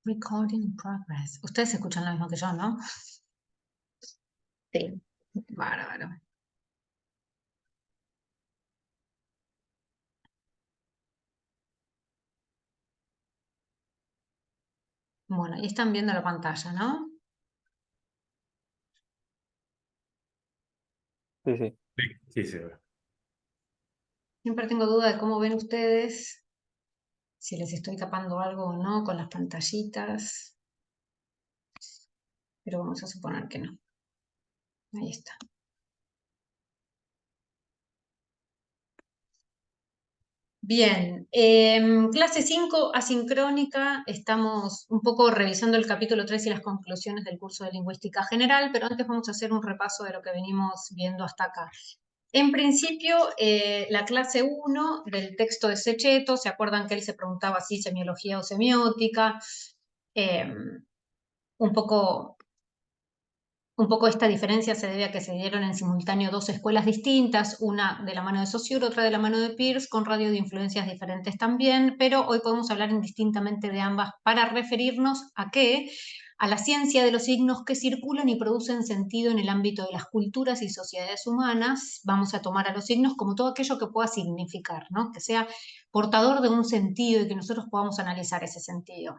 Recording in progress. Ustedes escuchan lo mismo que yo, ¿no? Sí. Bárbaro. Bueno, ahí están viendo la pantalla, ¿no? Sí, sí. Sí, sí. Siempre tengo duda de cómo ven ustedes, si les estoy tapando algo o no con las pantallitas. Pero vamos a suponer que no. Ahí está. Bien, clase 5, asincrónica. Estamos un poco revisando el capítulo 3 y las conclusiones del curso de Lingüística General, pero antes vamos a hacer un repaso de lo que venimos viendo hasta acá. En principio, la clase 1 del texto de Sechetto, ¿se acuerdan que él se preguntaba si semiología o semiótica? Un poco esta diferencia se debe a que se dieron en simultáneo dos escuelas distintas, una de la mano de Saussure, otra de la mano de Peirce, con radio de influencias diferentes también, pero hoy podemos hablar indistintamente de ambas para referirnos a qué, a la ciencia de los signos que circulan y producen sentido en el ámbito de las culturas y sociedades humanas. Vamos a tomar a los signos como todo aquello que pueda significar, ¿no? Que sea portador de un sentido y que nosotros podamos analizar ese sentido.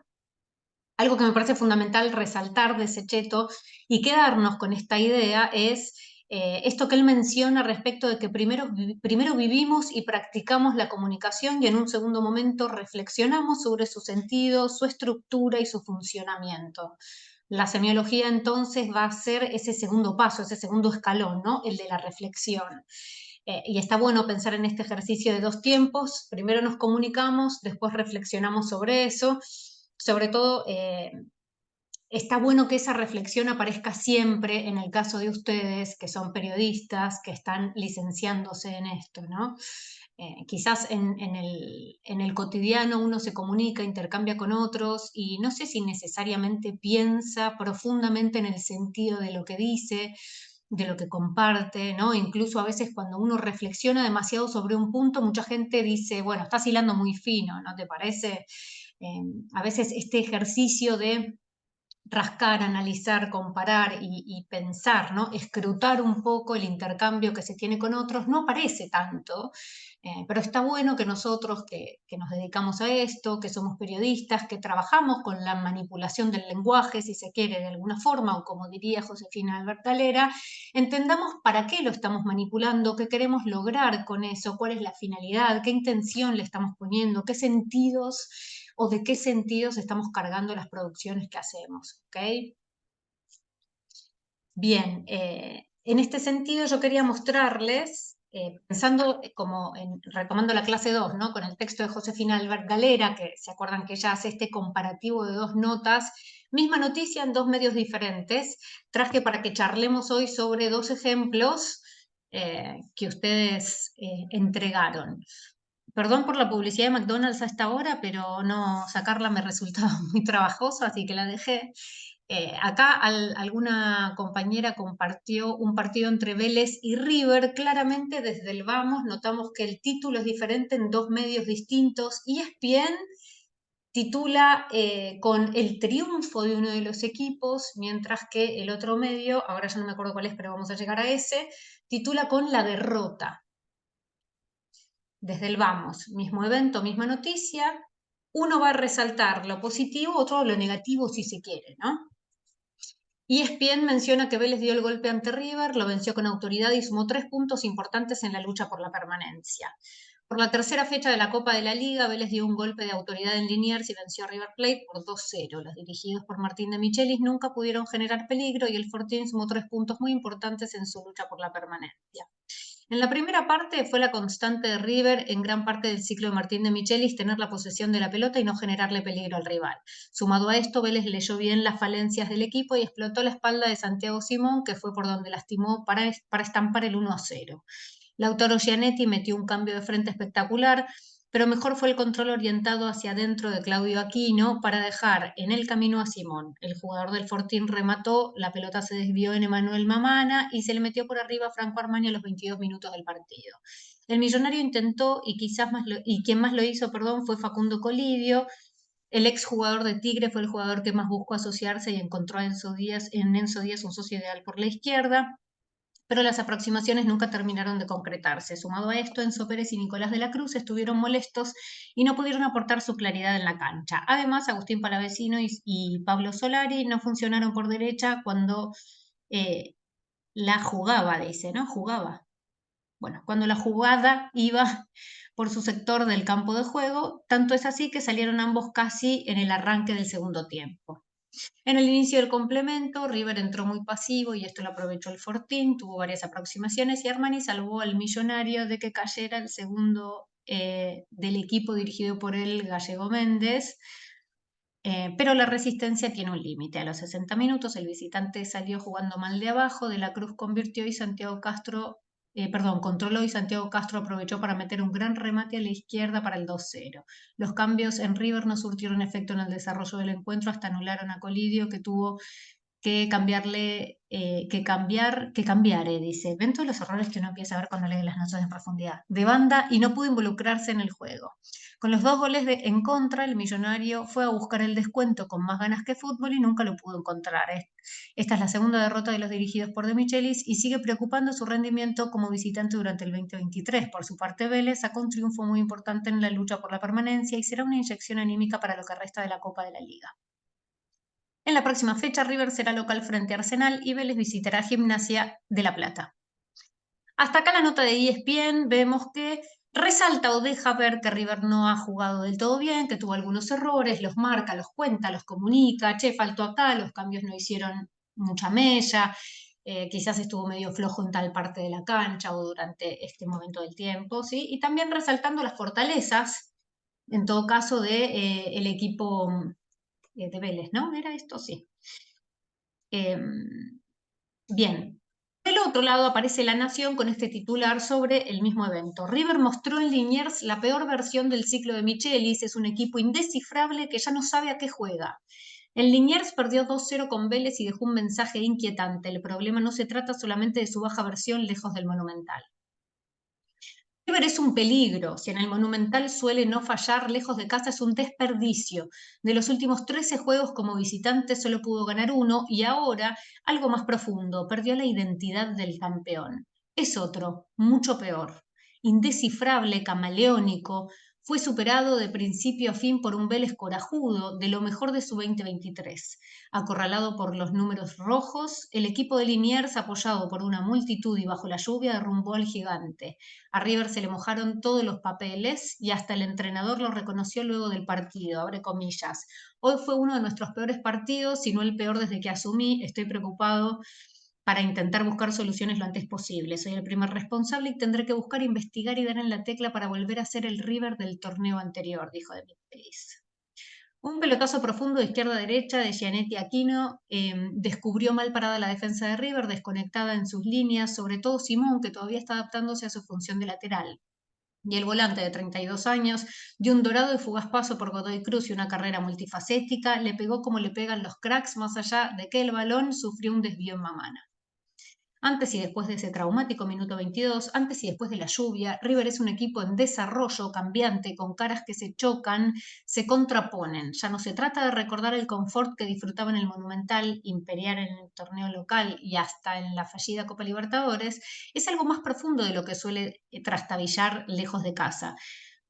Algo que me parece fundamental resaltar de Sechetto y quedarnos con esta idea es esto que él menciona respecto de que primero vivimos y practicamos la comunicación y en un segundo momento reflexionamos sobre su sentido, su estructura y su funcionamiento. La semiología entonces va a ser ese segundo paso, ese segundo escalón, ¿no? El de la reflexión. Y está bueno pensar en este ejercicio de dos tiempos. Primero nos comunicamos, después reflexionamos sobre eso. Sobre todo, está bueno que esa reflexión aparezca siempre en el caso de ustedes, que son periodistas, que están licenciándose en esto, ¿no? Quizás en el cotidiano uno se comunica, intercambia con otros y no sé si necesariamente piensa profundamente en el sentido de lo que dice, de lo que comparte, ¿no? Incluso a veces cuando uno reflexiona demasiado sobre un punto, mucha gente dice, bueno, estás hilando muy fino, ¿no te parece? A veces este ejercicio de rascar, analizar, comparar y pensar, ¿no? Escrutar un poco el intercambio que se tiene con otros, no aparece tanto, pero está bueno que nosotros que nos dedicamos a esto, que somos periodistas, que trabajamos con la manipulación del lenguaje, si se quiere, de alguna forma, o como diría Josefina Albertalera, entendamos para qué lo estamos manipulando, qué queremos lograr con eso, cuál es la finalidad, qué intención le estamos poniendo, qué sentidos o de qué sentidos estamos cargando las producciones que hacemos, ¿ok? Bien, en este sentido yo quería mostrarles, pensando como retomando la clase 2, ¿no? Con el texto de Josefina Albert Galera, que se acuerdan que ella hace este comparativo de dos notas, misma noticia en dos medios diferentes, traje para que charlemos hoy sobre dos ejemplos que ustedes entregaron. Perdón por la publicidad de McDonald's a esta hora, pero no sacarla me resultaba muy trabajoso, así que la dejé. Acá alguna compañera compartió un partido entre Vélez y River. Claramente desde el Vamos notamos que el título es diferente en dos medios distintos. ESPN titula con el triunfo de uno de los equipos, mientras que el otro medio, ahora ya no me acuerdo cuál es, pero vamos a llegar a ese, titula con la derrota. Desde el Vamos, mismo evento, misma noticia, uno va a resaltar lo positivo, otro lo negativo si se quiere, ¿no? ESPN menciona que Vélez dio el golpe ante River, lo venció con autoridad y sumó 3 puntos importantes en la lucha por la permanencia. Por la tercera fecha de la Copa de la Liga, Vélez dio un golpe de autoridad en Liniers y venció a River Plate por 2-0. Los dirigidos por Martín de Michelis nunca pudieron generar peligro y el Fortín sumó 3 puntos muy importantes en su lucha por la permanencia. En la primera parte fue la constante de River en gran parte del ciclo de Martín de Michelis tener la posesión de la pelota y no generarle peligro al rival. Sumado a esto, Vélez leyó bien las falencias del equipo y explotó la espalda de Santiago Simón, que fue por donde lastimó para estampar el 1-0. Lautaro Gianetti metió un cambio de frente espectacular, pero mejor fue el control orientado hacia adentro de Claudio Aquino para dejar en el camino a Simón. El jugador del Fortín remató, la pelota se desvió en Emanuel Mamana y se le metió por arriba a Franco Armani a los 22 minutos del partido. El Millonario intentó y quien más lo hizo, fue Facundo Colidio, El exjugador de Tigre fue el jugador que más buscó asociarse y encontró en Enzo Díaz un socio ideal por la izquierda, pero las aproximaciones nunca terminaron de concretarse. Sumado a esto, Enzo Pérez y Nicolás de la Cruz estuvieron molestos y no pudieron aportar su claridad en la cancha. Además, Agustín Palavecino y Pablo Solari no funcionaron por derecha cuando eh, la jugaba, dice, ¿no? Jugaba. Bueno, cuando la jugada iba por su sector del campo de juego, tanto es así que salieron ambos casi en el arranque del segundo tiempo. En el inicio del complemento, River entró muy pasivo y esto lo aprovechó el Fortín, tuvo varias aproximaciones y Armani salvó al Millonario de que cayera el segundo del equipo dirigido por el Gallego Méndez. Pero la resistencia tiene un límite. A los 60 minutos el visitante salió jugando mal de abajo, De la Cruz convirtió y Santiago Castro, controló y Santiago Castro aprovechó para meter un gran remate a la izquierda para el 2-0. Los cambios en River no surtieron efecto en el desarrollo del encuentro hasta anularon a Colidio que tuvo que cambiarle, que cambiar, dice. Ven todos los errores que uno empieza a ver cuando lee las notas en profundidad. De banda y no pudo involucrarse en el juego. Con los 2 goles en contra, el Millonario fue a buscar el descuento con más ganas que fútbol y nunca lo pudo encontrar. Esta es la segunda derrota de los dirigidos por De Michelis y sigue preocupando su rendimiento como visitante durante el 2023. Por su parte, Vélez sacó un triunfo muy importante en la lucha por la permanencia y será una inyección anímica para lo que resta de la Copa de la Liga. En la próxima fecha, River será local frente a Arsenal y Vélez visitará Gimnasia de La Plata. Hasta acá la nota de ESPN, vemos que resalta o deja ver que River no ha jugado del todo bien, que tuvo algunos errores, los marca, los cuenta, los comunica, che, faltó acá, los cambios no hicieron mucha mella, quizás estuvo medio flojo en tal parte de la cancha o durante este momento del tiempo, ¿sí? Y también resaltando las fortalezas, en todo caso, de el equipo de Vélez, ¿no? ¿Era esto? Sí. Bien. Del otro lado aparece La Nación con este titular sobre el mismo evento. River mostró en Liniers la peor versión del ciclo de Michelis. Es un equipo indescifrable que ya no sabe a qué juega. En Liniers perdió 2-0 con Vélez y dejó un mensaje inquietante. El problema no se trata solamente de su baja versión lejos del Monumental. River es un peligro. Si en el Monumental suele no fallar, lejos de casa es un desperdicio. De los últimos 13 juegos como visitante solo pudo ganar uno y ahora, algo más profundo, perdió la identidad del campeón. Es otro, mucho peor. Indescifrable, camaleónico, fue superado de principio a fin por un Vélez corajudo, de lo mejor de su 2023. Acorralado por los números rojos, el equipo de Liniers, apoyado por una multitud y bajo la lluvia, derrumbó al gigante. A River se le mojaron todos los papeles y hasta el entrenador lo reconoció luego del partido, abre comillas. Hoy fue uno de nuestros peores partidos, si no el peor desde que asumí. Estoy preocupado para intentar buscar soluciones lo antes posible. Soy el primer responsable y tendré que buscar, investigar y dar en la tecla para volver a ser el River del torneo anterior, dijo de Michelis. Un pelotazo profundo de izquierda a derecha de Gianetti Aquino descubrió mal parada la defensa de River, desconectada en sus líneas, sobre todo Simón, que todavía está adaptándose a su función de lateral. Y el volante de 32 años dio un dorado y fugaz paso por Godoy Cruz y una carrera multifacética, le pegó como le pegan los cracks, más allá de que el balón sufrió un desvío en Mamana. Antes y después de ese traumático minuto 22, antes y después de la lluvia, River es un equipo en desarrollo cambiante, con caras que se chocan, se contraponen. Ya no se trata de recordar el confort que disfrutaba en el Monumental, Imperial en el torneo local y hasta en la fallida Copa Libertadores, es algo más profundo de lo que suele trastabillar lejos de casa.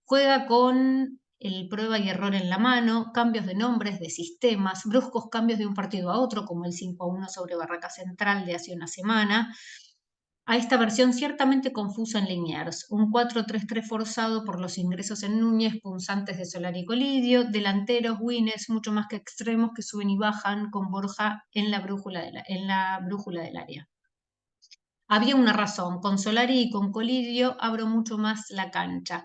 Juega con el prueba y error en la mano, cambios de nombres, de sistemas, bruscos cambios de un partido a otro, como el 5-1 sobre Barraca Central de hace una semana, a esta versión ciertamente confusa en Liniers, un 4-3-3 forzado por los ingresos en Núñez, punzantes de Solari y Colidio, delanteros, winners, mucho más que extremos que suben y bajan con Borja en la brújula del área. Había una razón, con Solari y con Colidio abro mucho más la cancha.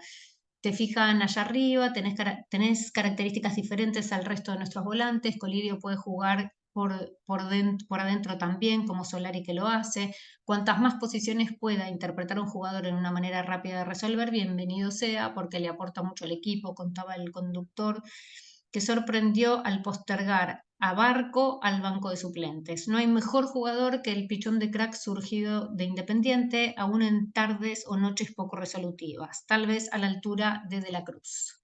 Te fijan allá arriba, tenés características diferentes al resto de nuestros volantes. Colidio puede jugar por adentro también, como Solari que lo hace. Cuantas más posiciones pueda interpretar un jugador en una manera rápida de resolver, bienvenido sea, porque le aporta mucho al equipo, contaba el conductor, que sorprendió al postergar a Barco al banco de suplentes. No hay mejor jugador que el pichón de crack surgido de Independiente, aún en tardes o noches poco resolutivas, tal vez a la altura de De la Cruz.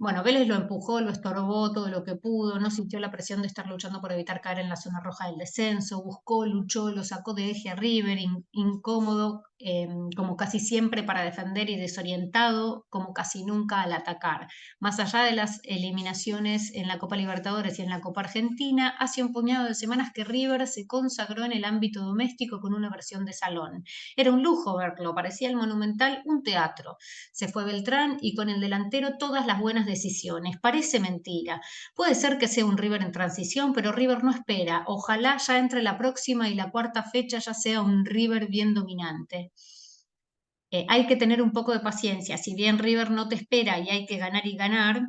Bueno, Vélez lo empujó, lo estorbó todo lo que pudo, no sintió la presión de estar luchando por evitar caer en la zona roja del descenso, buscó, luchó, lo sacó de eje a River, incómodo, como casi siempre para defender y desorientado, como casi nunca al atacar. Más allá de las eliminaciones en la Copa Libertadores y en la Copa Argentina, hace un puñado de semanas que River se consagró en el ámbito doméstico con una versión de salón. Era un lujo verlo, parecía el Monumental un teatro. Se fue Beltrán y con el delantero todas las buenas decisiones. Parece mentira. Puede ser que sea un River en transición, pero River no espera. Ojalá ya entre la próxima y la cuarta fecha ya sea un River bien dominante. Hay que tener un poco de paciencia. Si bien River no te espera y hay que ganar y ganar,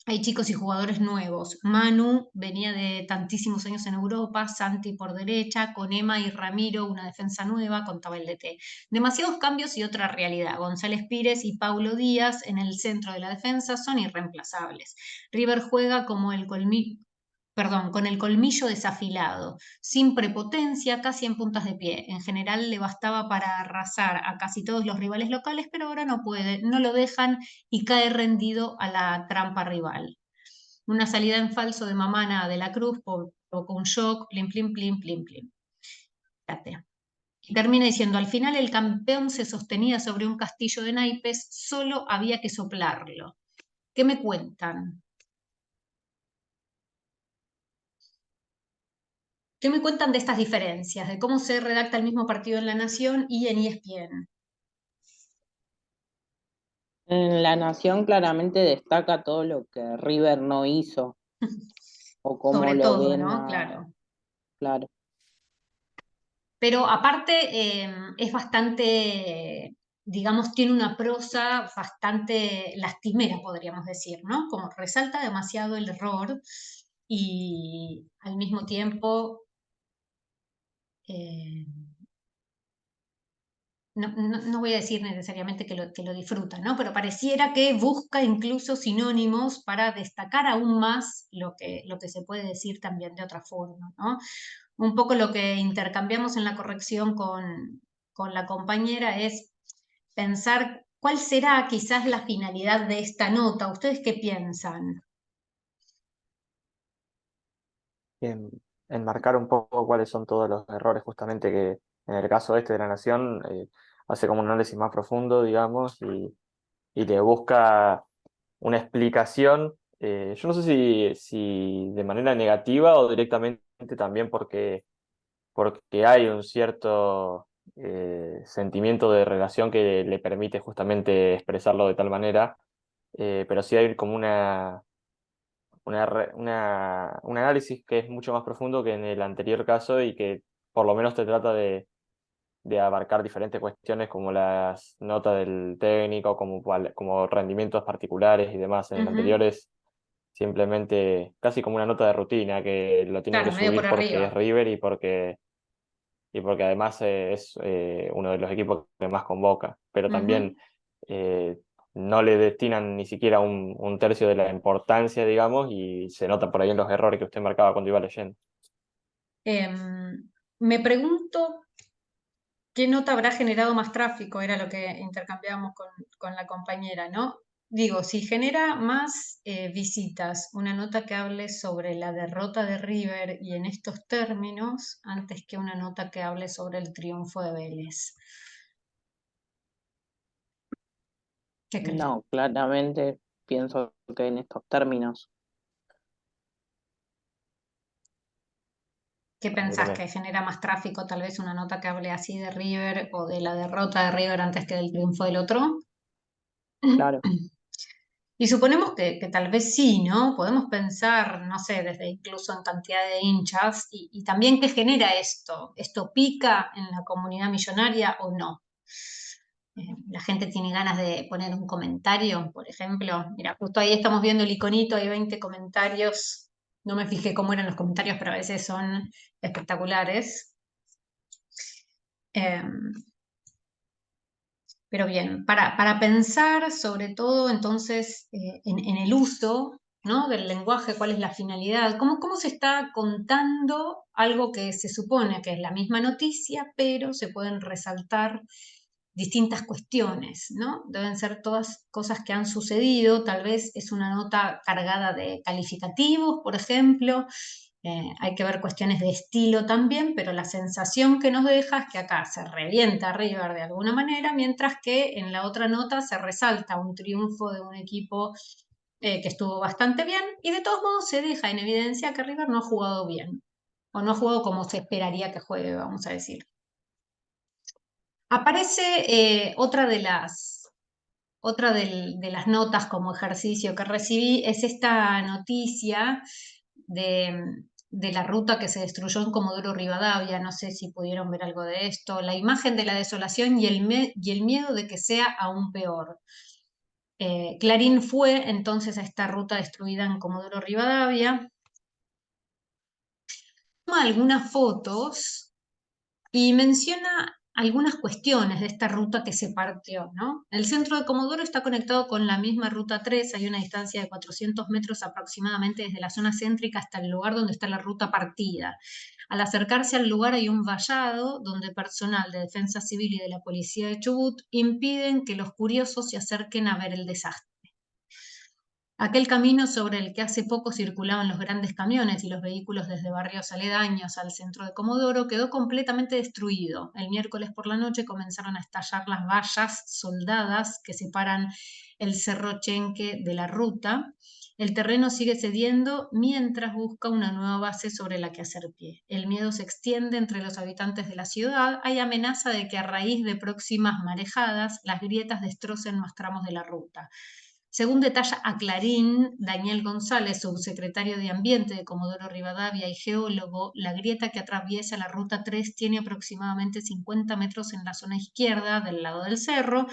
hay chicos y jugadores nuevos. Manu venía de tantísimos años en Europa, Santi por derecha, con Emma y Ramiro una defensa nueva, contaba el DT. Demasiados cambios y otra realidad. González Pires y Paulo Díaz en el centro de la defensa son irreemplazables. River juega como con el colmillo desafilado, sin prepotencia, casi en puntas de pie. En general le bastaba para arrasar a casi todos los rivales locales, pero ahora no puede, no lo dejan y cae rendido a la trampa rival. Una salida en falso de Mamana de la Cruz provocó un shock, plim, plim, plim, plim, plim. Fíjate. Y termina diciendo, al final el campeón se sostenía sobre un castillo de naipes, solo había que soplarlo. ¿Qué me cuentan? ¿Qué me cuentan de estas diferencias, de cómo se redacta el mismo partido en La Nación y en ESPN? En La Nación claramente destaca todo lo que River no hizo o cómo Sobre lo todo, ven ¿no? Claro. claro. Pero aparte es bastante, digamos, tiene una prosa bastante lastimera, podríamos decir, ¿no? Como resalta demasiado el error y al mismo tiempo eh, no voy a decir necesariamente que lo disfruta, ¿no? Pero pareciera que busca incluso sinónimos para destacar aún más lo que se puede decir también de otra forma, ¿no? Un poco lo que intercambiamos en la corrección con la compañera es pensar cuál será quizás la finalidad de esta nota. ¿Ustedes qué piensan? en- enmarcar un poco cuáles son todos los errores, justamente que en el caso este de la Nación hace como un análisis más profundo, digamos, y le busca una explicación. Yo no sé si de manera negativa o directamente también porque hay un cierto sentimiento de relación que le permite justamente expresarlo de tal manera, pero sí hay como un análisis que es mucho más profundo que en el anterior caso y que por lo menos te trata de abarcar diferentes cuestiones como las notas del técnico, como rendimientos particulares y demás. En el Ujú. anterior es simplemente casi como una nota de rutina que lo tienen que Claro, medio por subir porque es arriba. River y porque además es uno de los equipos que más convoca, pero Ujú. también eh, no le destinan ni siquiera un tercio de la importancia, digamos, y se nota por ahí en los errores que usted marcaba cuando iba leyendo. Me pregunto qué nota habrá generado más tráfico, era lo que intercambiábamos con la compañera, ¿no? Digo, si genera más visitas, una nota que hable sobre la derrota de River y en estos términos, antes que una nota que hable sobre el triunfo de Vélez. ¿Qué crees? No, claramente pienso que en estos términos, ¿Qué A mí pensás también. que genera más tráfico? Tal vez una nota que hable así de River o de la derrota de River antes que del triunfo del otro. claro. Y suponemos que tal vez sí, ¿no? Podemos pensar, no sé, desde incluso en cantidad de hinchas y también qué genera esto. ¿Esto pica en la comunidad millonaria o no? La gente tiene ganas de poner un comentario, por ejemplo. Mira, justo ahí estamos viendo el iconito, hay 20 comentarios. No me fijé cómo eran los comentarios, pero a veces son espectaculares. Em, Pero bien, para pensar sobre todo entonces en el uso, ¿no? Del lenguaje, cuál es la finalidad, cómo se está contando algo que se supone que es la misma noticia, pero se pueden resaltar distintas cuestiones, ¿no? Deben ser todas cosas que han sucedido, tal vez es una nota cargada de calificativos, por ejemplo, hay que ver cuestiones de estilo también, pero la sensación que nos deja es que acá se revienta River de alguna manera, mientras que en la otra nota se resalta un triunfo de un equipo que estuvo bastante bien, y de todos modos se deja en evidencia que River no ha jugado bien, o no ha jugado como se esperaría que juegue, vamos a decir. Aparece otra de las notas como ejercicio que recibí, es esta noticia de la ruta que se destruyó en Comodoro Rivadavia. No sé si pudieron ver algo de esto, la imagen de la desolación y el miedo de que sea aún peor. Clarín fue entonces a esta ruta destruida en Comodoro Rivadavia, toma algunas fotos y menciona algunas cuestiones de esta ruta que se partió, ¿no? El centro de Comodoro está conectado con la misma ruta 3, hay una distancia de 400 metros aproximadamente desde la zona céntrica hasta el lugar donde está la ruta partida. Al acercarse al lugar hay un vallado donde personal de Defensa Civil y de la Policía de Chubut impiden que los curiosos se acerquen a ver el desastre. Aquel camino sobre el que hace poco circulaban los grandes camiones y los vehículos desde barrios aledaños al centro de Comodoro quedó completamente destruido. El miércoles por la noche comenzaron a estallar las vallas soldadas que separan el Cerro Chenque de la ruta. El terreno sigue cediendo mientras busca una nueva base sobre la que hacer pie. El miedo se extiende entre los habitantes de la ciudad. Hay amenaza de que a raíz de próximas marejadas las grietas destrocen más tramos de la ruta. Según detalla a Clarín Daniel González, subsecretario de Ambiente de Comodoro Rivadavia y geólogo, la grieta que atraviesa la ruta 3 tiene aproximadamente 50 metros en la zona izquierda del lado del cerro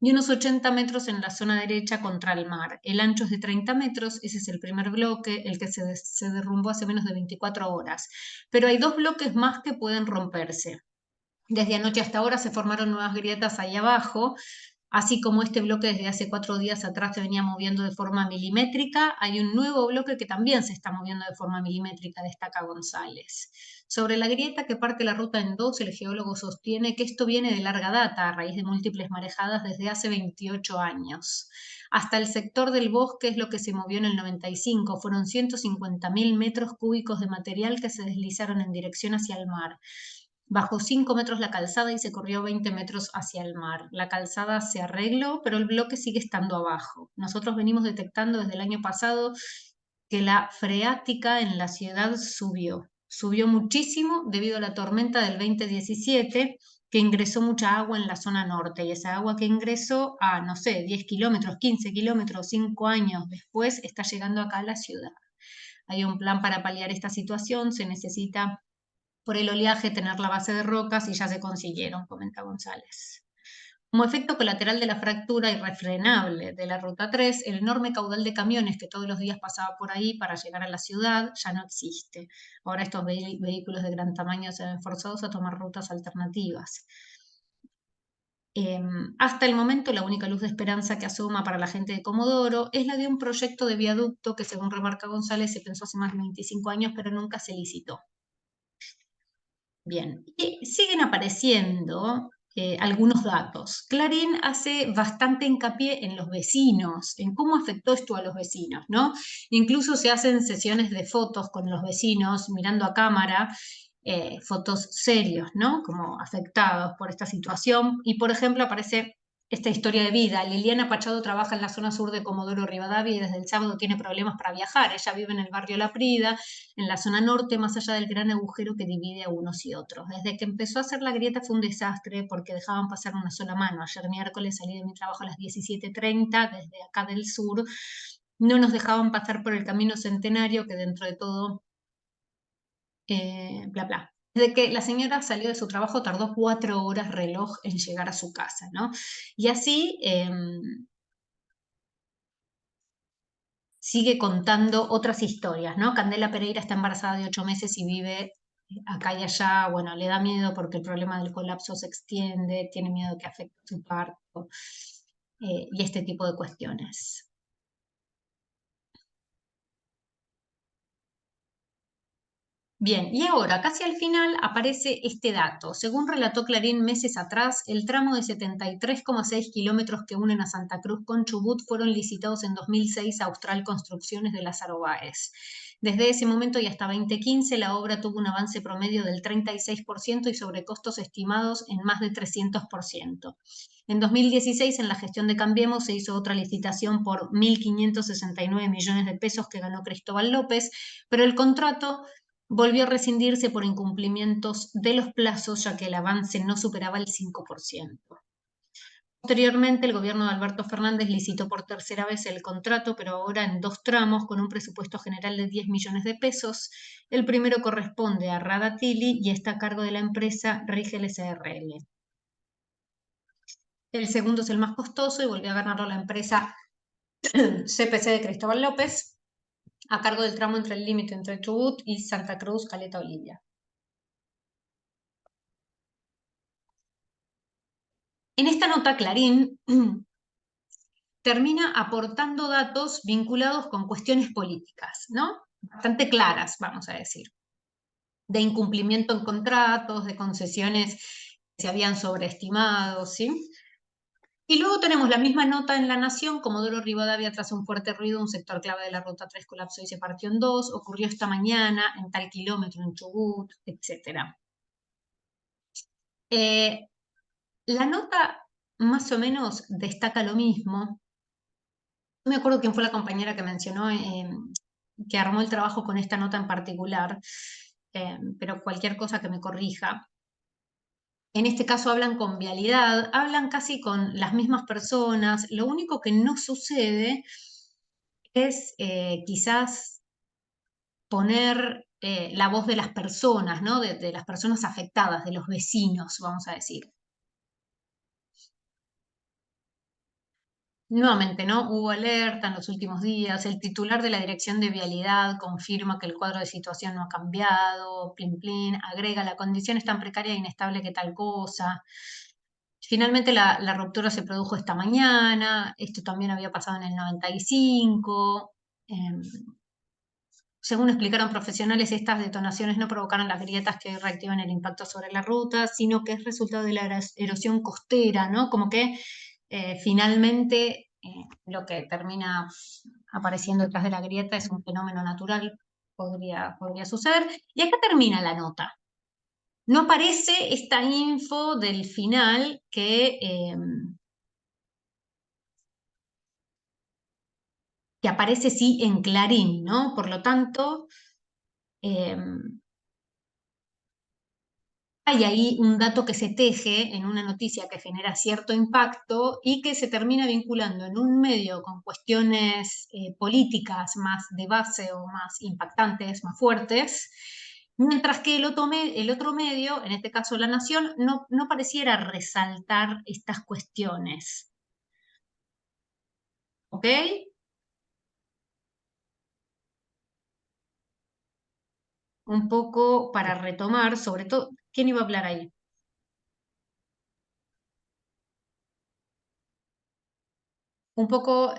y unos 80 metros en la zona derecha contra el mar. El ancho es de 30 metros, ese es el primer bloque, el que se derrumbó hace menos de 24 horas. Pero hay dos bloques más que pueden romperse. Desde anoche hasta ahora se formaron nuevas grietas ahí abajo. Así como este bloque desde hace 4 días atrás se venía moviendo de forma milimétrica, hay un nuevo bloque que también se está moviendo de forma milimétrica, destaca González. Sobre la grieta que parte la ruta en dos, el geólogo sostiene que esto viene de larga data, a raíz de múltiples marejadas desde hace 28 años. Hasta el sector del bosque es lo que se movió en el 95, fueron 150.000 metros cúbicos de material que se deslizaron en dirección hacia el mar. Bajó 5 metros la calzada y se corrió 20 metros hacia el mar. La calzada se arregló, pero el bloque sigue estando abajo. Nosotros venimos detectando desde el año pasado que la freática en la ciudad subió. Subió muchísimo debido a la tormenta del 2017, que ingresó mucha agua en la zona norte. Y esa agua que ingresó a, no sé, 10 kilómetros, 15 kilómetros, 5 años después, está llegando acá a la ciudad. Hay un plan para paliar esta situación, se necesita por el oleaje tener la base de rocas y ya se consiguieron, comenta González. Como efecto colateral de la fractura irrefrenable de la Ruta 3, el enorme caudal de camiones que todos los días pasaba por ahí para llegar a la ciudad ya no existe. Ahora estos vehículos de gran tamaño se ven forzados a tomar rutas alternativas. Hasta el momento, la única luz de esperanza que asoma para la gente de Comodoro es la de un proyecto de viaducto que, según remarca González, se pensó hace más de 25 años, pero nunca se licitó. Bien, y siguen apareciendo algunos datos. Clarín hace bastante hincapié en los vecinos, en cómo afectó esto a los vecinos, ¿no? Incluso se hacen sesiones de fotos con los vecinos mirando a cámara, fotos serios, ¿no? Como afectados por esta situación. Y, por ejemplo, aparece esta historia de vida. Liliana Pachado trabaja en la zona sur de Comodoro Rivadavia y desde el sábado tiene problemas para viajar. Ella vive en el barrio La Prida, en la zona norte, más allá del gran agujero que divide a unos y otros. Desde que empezó a hacer la grieta fue un desastre porque dejaban pasar una sola mano. Ayer miércoles salí de mi trabajo a las 17:30 desde acá del sur. No nos dejaban pasar por el camino Centenario, que dentro de todo, bla, bla. Desde que la señora salió de su trabajo tardó 4 horas reloj en llegar a su casa, ¿no? Y así sigue contando otras historias, ¿no? Candela Pereira está embarazada de 8 meses y vive acá y allá. Bueno, le da miedo porque el problema del colapso se extiende, tiene miedo que afecte su parto y este tipo de cuestiones. Bien, y ahora, casi al final, aparece este dato. Según relató Clarín meses atrás, el tramo de 73,6 kilómetros que unen a Santa Cruz con Chubut fueron licitados en 2006 a Austral Construcciones de Lázaro Báez. Desde ese momento y hasta 2015, la obra tuvo un avance promedio del 36% y sobrecostos estimados en más de 300%. En 2016, en la gestión de Cambiemos, se hizo otra licitación por 1.569 millones de pesos que ganó Cristóbal López, pero el contrato volvió a rescindirse por incumplimientos de los plazos, ya que el avance no superaba el 5%. Posteriormente, el gobierno de Alberto Fernández licitó por tercera vez el contrato, pero ahora en 2 tramos, con un presupuesto general de 10 millones de pesos. El primero corresponde a Radatili y está a cargo de la empresa Rigel SRL. El segundo es el más costoso y volvió a ganarlo la empresa CPC de Cristóbal López, a cargo del tramo entre el límite entre Chubut y Santa Cruz, Caleta Olivia. En esta nota, Clarín termina aportando datos vinculados con cuestiones políticas, ¿no? Bastante claras, vamos a decir, de incumplimiento en contratos, de concesiones que se habían sobreestimado, ¿sí? Y luego tenemos la misma nota en La Nación: Comodoro Rivadavia, tras un fuerte ruido, un sector clave de la Ruta 3 colapsó y se partió en 2, ocurrió esta mañana en tal kilómetro en Chubut, etc. La nota más o menos destaca lo mismo. No me acuerdo quién fue la compañera que mencionó que armó el trabajo con esta nota en particular, pero cualquier cosa que me corrija. En este caso hablan con Vialidad, hablan casi con las mismas personas. Lo único que no sucede es quizás poner la voz de las personas, ¿no? De las personas afectadas, de los vecinos, vamos a decir. Nuevamente, ¿no? Hubo alerta en los últimos días. El titular de la Dirección de Vialidad confirma que el cuadro de situación no ha cambiado. Plin, plin, agrega: la condición es tan precaria e inestable que tal cosa. Finalmente la ruptura se produjo esta mañana. Esto también había pasado en el 95. Según explicaron profesionales, estas detonaciones no provocaron las grietas que reactivan el impacto sobre la ruta, sino que es resultado de la erosión costera, ¿no? Como que finalmente lo que termina apareciendo detrás de la grieta es un fenómeno natural, podría suceder. Y acá termina la nota. No aparece esta info del final que aparece sí en Clarín, ¿no? Por lo tanto, hay ahí un dato que se teje en una noticia que genera cierto impacto y que se termina vinculando en un medio con cuestiones políticas más de base o más impactantes, más fuertes, mientras que el otro medio, en este caso La Nación, no pareciera resaltar estas cuestiones. ¿Ok? Un poco para retomar, sobre todo, ¿quién iba a hablar ahí? Un poco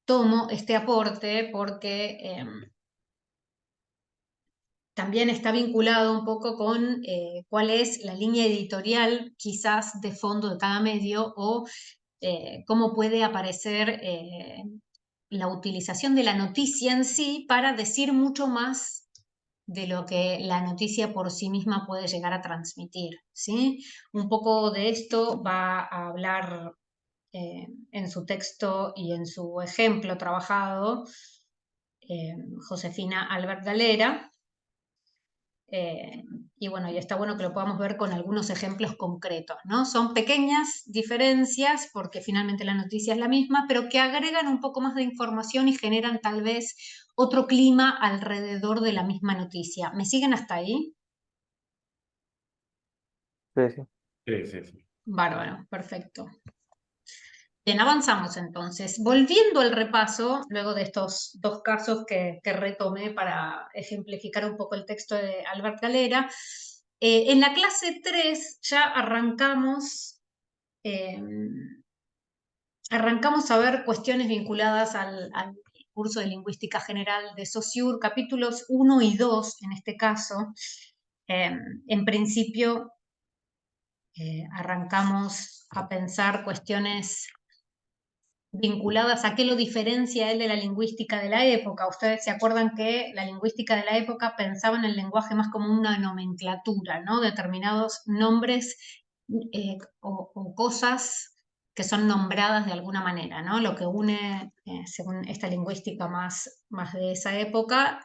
tomo este aporte porque también está vinculado un poco con cuál es la línea editorial quizás de fondo de cada medio o cómo puede aparecer la utilización de la noticia en sí para decir mucho más de lo que la noticia por sí misma puede llegar a transmitir, ¿sí? Un poco de esto va a hablar en su texto y en su ejemplo trabajado Josefina Albert Galera. Y bueno, y está bueno que lo podamos ver con algunos ejemplos concretos, ¿no? Son pequeñas diferencias porque finalmente la noticia es la misma, pero que agregan un poco más de información y generan tal vez otro clima alrededor de la misma noticia. ¿Me siguen hasta ahí? Sí, sí. Sí, sí, sí. Bárbaro, perfecto. Bien, avanzamos entonces. Volviendo al repaso, luego de estos 2 casos que retomé para ejemplificar un poco el texto de Albert Galera, en la clase 3 ya arrancamos a ver cuestiones vinculadas al curso de Lingüística General de Saussure, capítulos 1 y 2 en este caso. En principio, arrancamos a pensar cuestiones vinculadas a qué lo diferencia él de la lingüística de la época. Ustedes se acuerdan que la lingüística de la época pensaba en el lenguaje más como una nomenclatura, ¿no? Determinados nombres o cosas que son nombradas de alguna manera, ¿no? Lo que une, según esta lingüística más de esa época,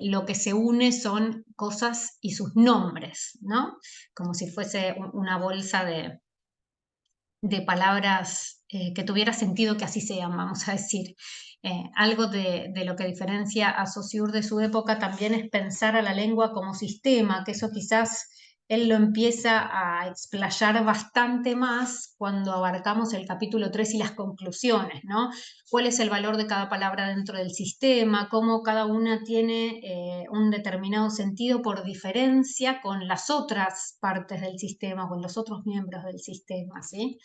lo que se une son cosas y sus nombres, ¿no? Como si fuese una bolsa de palabras que tuviera sentido que así sean, vamos a decir. Algo de lo que diferencia a Saussure de su época también es pensar a la lengua como sistema, que eso quizás él lo empieza a explayar bastante más cuando abarcamos el capítulo 3 y las conclusiones, ¿no? ¿Cuál es el valor de cada palabra dentro del sistema? ¿Cómo cada una tiene un determinado sentido por diferencia con las otras partes del sistema, con los otros miembros del sistema, ¿sí?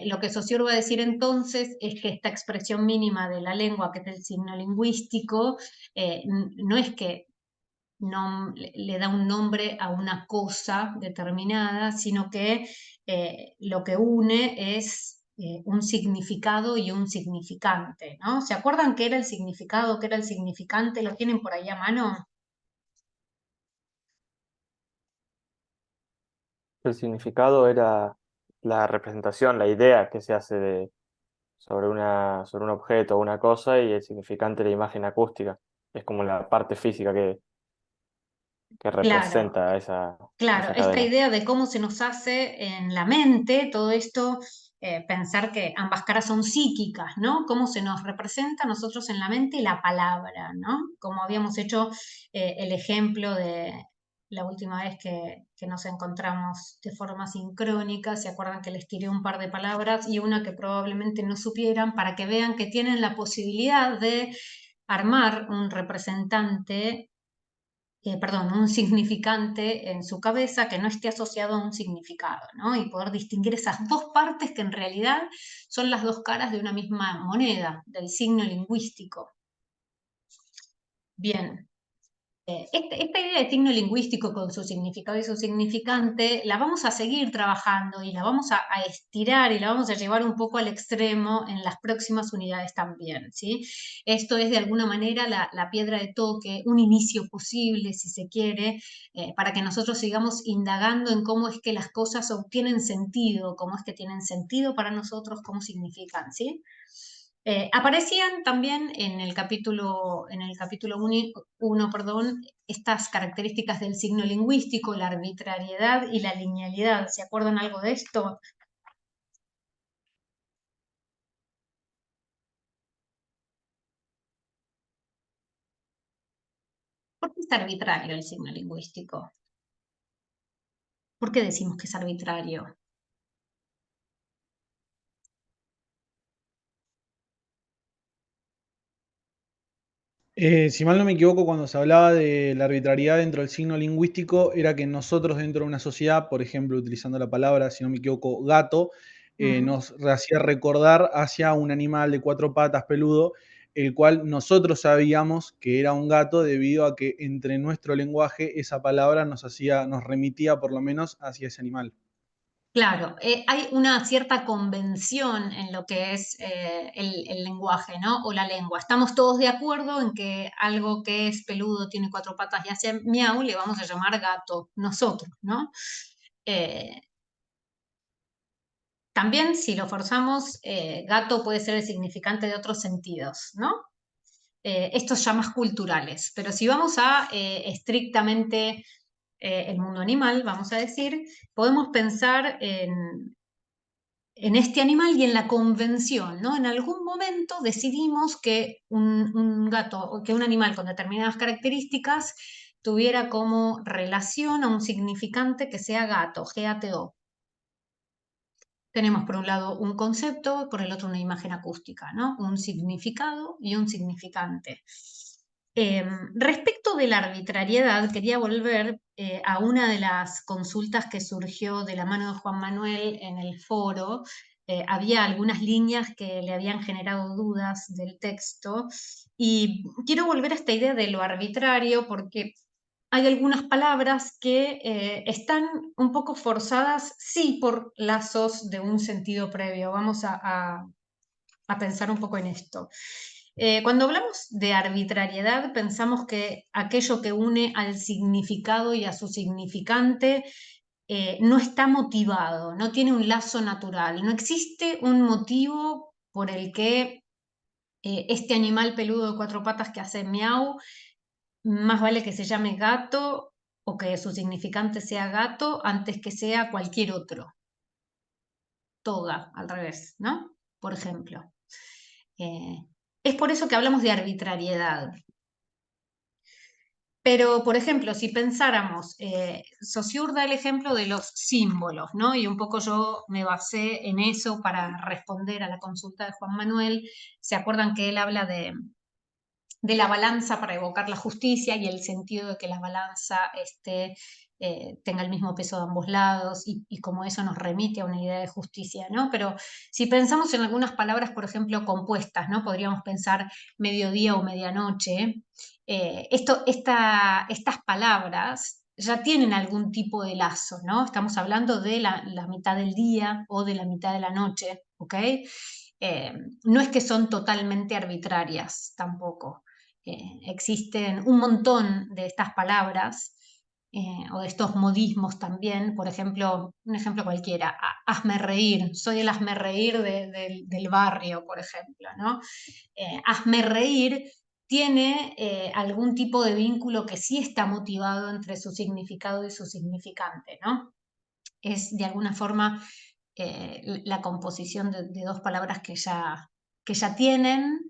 Lo que Saussure va a decir entonces es que esta expresión mínima de la lengua, que es el signo lingüístico, no es que le da un nombre a una cosa determinada, sino que lo que une es un significado y un significante, ¿no? ¿Se acuerdan qué era el significado, qué era el significante? ¿Lo tienen por ahí a mano? El significado era la representación, la idea que se hace sobre sobre un objeto o una cosa, y el significante la imagen acústica. Es como la parte física que Claro. representa Claro, esa esta cadena. idea de cómo se nos hace en la mente todo esto, pensar que ambas caras son psíquicas, ¿no? Cómo se nos representa a nosotros en la mente la palabra, ¿no? Como habíamos hecho el ejemplo de la última vez que nos encontramos de forma sincrónica, ¿se acuerdan que les tiré un par de palabras y una que probablemente no supieran para que vean que tienen la posibilidad de armar un representante perdón, un significante en su cabeza que no esté asociado a un significado, ¿no? Y poder distinguir esas dos partes que en realidad son las dos caras de una misma moneda, del signo lingüístico. Bien, esta idea de signo lingüístico con su significado y su significante la vamos a seguir trabajando y la vamos a estirar y la vamos a llevar un poco al extremo en las próximas unidades también, ¿sí? Esto es de alguna manera la piedra de toque, un inicio posible, si se quiere, para que nosotros sigamos indagando en cómo es que las cosas obtienen sentido, cómo es que tienen sentido para nosotros, cómo significan, ¿sí? Aparecían también en el capítulo 1, perdón, estas características del signo lingüístico, la arbitrariedad y la linealidad. ¿Se acuerdan algo de esto? ¿Por qué es arbitrario el signo lingüístico? ¿Por qué decimos que es arbitrario? Si mal no me equivoco, cuando se hablaba de la arbitrariedad dentro del signo lingüístico, era que nosotros dentro de una sociedad, por ejemplo, utilizando la palabra, si no me equivoco, gato, nos hacía recordar hacia un animal de cuatro patas peludo, el cual nosotros sabíamos que era un gato debido a que entre nuestro lenguaje esa palabra nos remitía por lo menos hacia ese animal. Claro, hay una cierta convención en lo que es el lenguaje, ¿no? O la lengua. Estamos todos de acuerdo en que algo que es peludo, tiene cuatro patas y hace miau, le vamos a llamar gato, nosotros, ¿no? Eh, También, si lo forzamos, gato puede ser el significante de otros sentidos, ¿no? Estos ya más culturales. Pero si vamos a estrictamente el mundo animal, vamos a decir, podemos pensar en este animal y en la convención, ¿no? En algún momento decidimos que un gato o que un animal con determinadas características tuviera como relación a un significante que sea gato, G-A-T-O. Tenemos por un lado un concepto, por el otro una imagen acústica, ¿no? Un significado y un significante. Respecto de la arbitrariedad, quería volver a una de las consultas que surgió de la mano de Juan Manuel en el foro, había algunas líneas que le habían generado dudas del texto, y quiero volver a esta idea de lo arbitrario porque hay algunas palabras que están un poco forzadas, sí, por lazos de un sentido previo. Vamos a pensar un poco en esto. Cuando hablamos de arbitrariedad, pensamos que aquello que une al significado y a su significante no está motivado, no tiene un lazo natural, no existe un motivo por el que este animal peludo de 4 patas que hace miau, más vale que se llame gato o que su significante sea gato antes que sea cualquier otro. Toga, al revés, ¿no? Por ejemplo. Es por eso que hablamos de arbitrariedad. Pero, por ejemplo, si pensáramos, Saussure da el ejemplo de los símbolos, ¿no? Y un poco yo me basé en eso para responder a la consulta de Juan Manuel. ¿Se acuerdan que él habla de la balanza para evocar la justicia y el sentido de que la balanza tenga el mismo peso de ambos lados y como eso nos remite a una idea de justicia, ¿no? Pero si pensamos en algunas palabras, por ejemplo, compuestas, ¿no? Podríamos pensar mediodía o medianoche. Estas palabras ya tienen algún tipo de lazo, ¿no? Estamos hablando de la mitad del día o de la mitad de la noche, ¿ok? No es que son totalmente arbitrarias tampoco. Existen un montón de estas palabras o de estos modismos también. Por ejemplo, un ejemplo cualquiera, hazme reír, soy el hazme reír del barrio, por ejemplo, ¿no? Hazme reír tiene algún tipo de vínculo que sí está motivado entre su significado y su significante, ¿no? Es de alguna forma la composición de dos palabras que ya tienen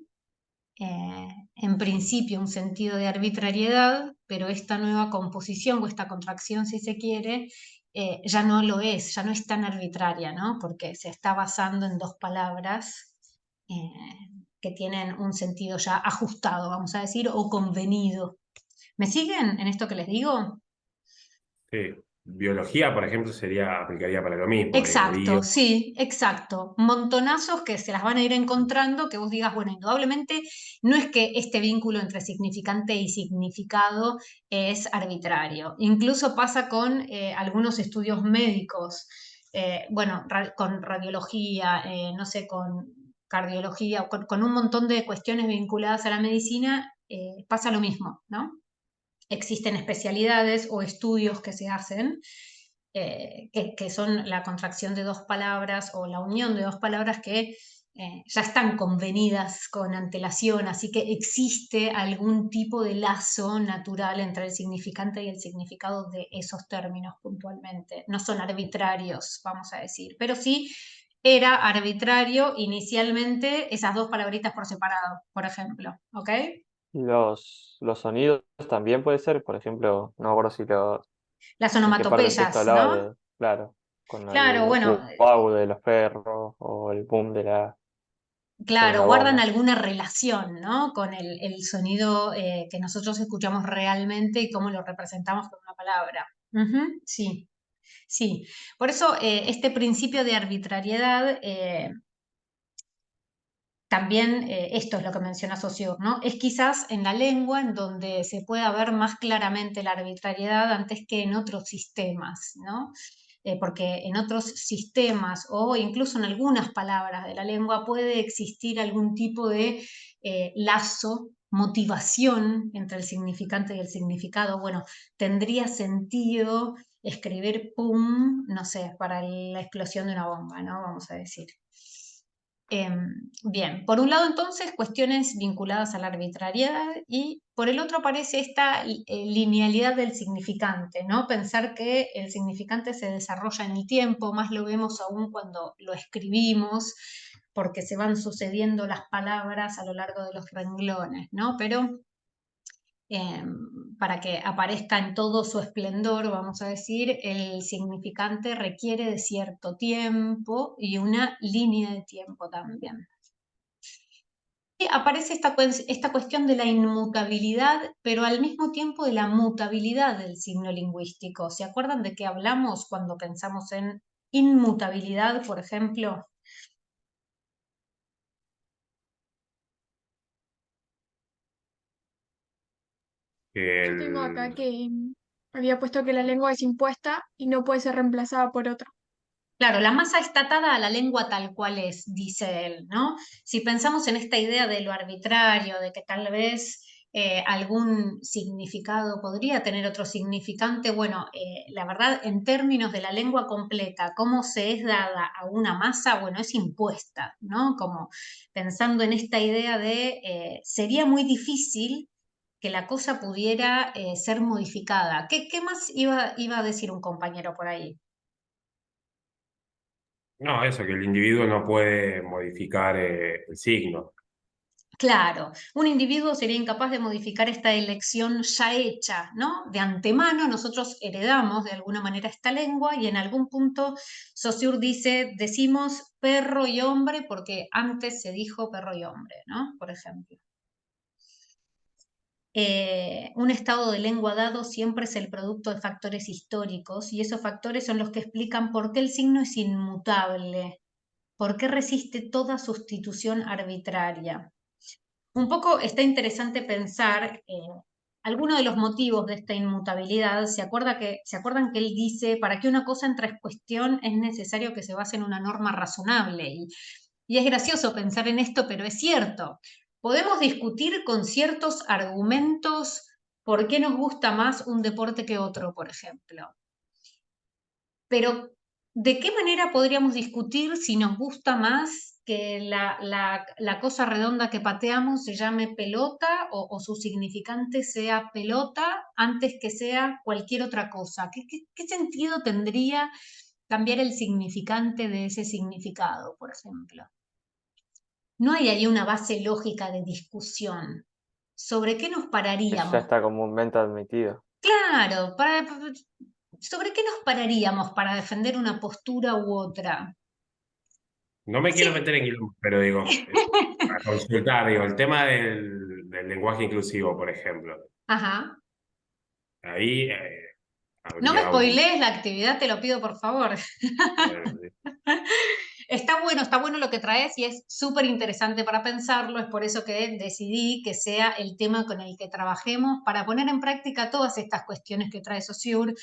en principio un sentido de arbitrariedad, pero esta nueva composición o esta contracción, si se quiere, ya no lo es, ya no es tan arbitraria, ¿no? Porque se está basando en dos palabras que tienen un sentido ya ajustado, vamos a decir, o convenido. ¿Me siguen en esto que les digo? Sí. Biología, por ejemplo, aplicaría para lo mismo. Exacto, sí, exacto. Montonazos que se las van a ir encontrando, que vos digas, bueno, indudablemente no es que este vínculo entre significante y significado es arbitrario. Incluso pasa con algunos estudios médicos, bueno, con radiología, no sé, con cardiología, con un montón de cuestiones vinculadas a la medicina, pasa lo mismo, ¿no? Existen especialidades o estudios que se hacen que son la contracción de dos palabras o la unión de dos palabras que ya están convenidas con antelación, así que existe algún tipo de lazo natural entre el significante y el significado de esos términos puntualmente. No son arbitrarios, vamos a decir, pero sí era arbitrario inicialmente esas dos palabritas por separado, por ejemplo, ¿ok? Los sonidos también puede ser, por ejemplo, no me acuerdo Las en qué parte del texto onomatopeyas, hablaba ¿no? de, claro, con Claro, el bueno, guau de los perros o el boom de la claro, guardan bomba. alguna relación, ¿no? Con el sonido que nosotros escuchamos realmente y cómo lo representamos con una palabra. Ujú, sí, sí. Por eso este principio de arbitrariedad, también esto es lo que menciona Saussure, ¿no? Es quizás en la lengua en donde se pueda ver más claramente la arbitrariedad antes que en otros sistemas, ¿no? Porque en otros sistemas o incluso en algunas palabras de la lengua puede existir algún tipo de lazo, motivación entre el significante y el significado. Bueno, tendría sentido escribir pum, no sé, para la explosión de una bomba, ¿no? Vamos a decir. Bien, por un lado entonces cuestiones vinculadas a la arbitrariedad y por el otro aparece esta linealidad del significante, ¿no? Pensar que el significante se desarrolla en el tiempo, más lo vemos aún cuando lo escribimos, porque se van sucediendo las palabras a lo largo de los renglones, ¿no? Pero para que aparezca en todo su esplendor, vamos a decir, el significante requiere de cierto tiempo y una línea de tiempo también. Y aparece esta cuestión de la inmutabilidad, pero al mismo tiempo de la mutabilidad del signo lingüístico. ¿Se acuerdan de qué hablamos cuando pensamos en inmutabilidad, por ejemplo? Que Yo tengo acá el- que había puesto que la lengua es impuesta y no puede ser reemplazada por otra. Claro, la masa está atada a la lengua tal cual es, dice él, ¿no? Si pensamos en esta idea de lo arbitrario, de que tal vez algún significado podría tener otro significante, bueno, la verdad, en términos de la lengua completa, cómo se es dada a una masa, bueno, es impuesta, ¿no? Como pensando en esta idea de sería muy difícil que la cosa pudiera ser modificada. ¿Qué más iba a decir un compañero por ahí? no, eso, que el individuo no puede modificar el signo. Claro, un individuo sería incapaz de modificar esta elección ya hecha, ¿no? De antemano nosotros heredamos de alguna manera esta lengua y en algún punto Saussure dice, decimos perro y hombre porque antes se dijo perro y hombre, ¿no? Por ejemplo. Un estado de lengua dado siempre es el producto de factores históricos y esos factores son los que explican por qué el signo es inmutable, por qué resiste toda sustitución arbitraria. Un poco está interesante pensar algunos de los motivos de esta inmutabilidad. ¿Se acuerdan que él dice, para que una cosa entre en cuestión es necesario que se base en una norma razonable? Y es gracioso pensar en esto, pero es cierto. Podemos discutir con ciertos argumentos por qué nos gusta más un deporte que otro, por ejemplo. Pero, ¿de qué manera podríamos discutir si nos gusta más que la cosa redonda que pateamos se llame pelota o su significante sea pelota antes que sea cualquier otra cosa? ¿Qué sentido tendría cambiar el significante de ese significado, por ejemplo? No hay ahí una base lógica de discusión. ¿Sobre qué nos Eso ya pararíamos? está comúnmente admitido. Claro, ¿sobre qué nos pararíamos para defender una postura u otra? No me quiero Sí. meter en quilombo, pero digo, para consultar, digo, el tema del lenguaje inclusivo, por ejemplo. Ajá. Ahí No me habría un... spoilees la actividad, te lo pido por favor. Está bueno lo que traes y es súper interesante para pensarlo. Es por eso que decidí que sea el tema con el que trabajemos para poner en práctica todas estas cuestiones que trae Saussure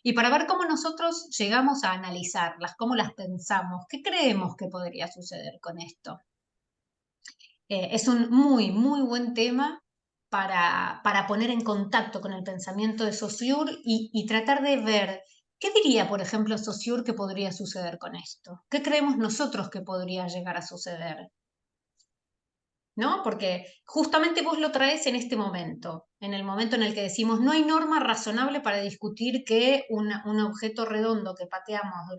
y para ver cómo nosotros llegamos a analizarlas, cómo las pensamos, qué creemos que podría suceder con esto. Es un muy, muy buen tema para poner en contacto con el pensamiento de Saussure y tratar de ver qué diría, por ejemplo, Saussure que podría suceder con esto. ¿Qué creemos nosotros que podría llegar a suceder? ¿No? Porque justamente vos lo traes en este momento, en el momento en el que decimos no hay norma razonable para discutir que un objeto redondo que pateamos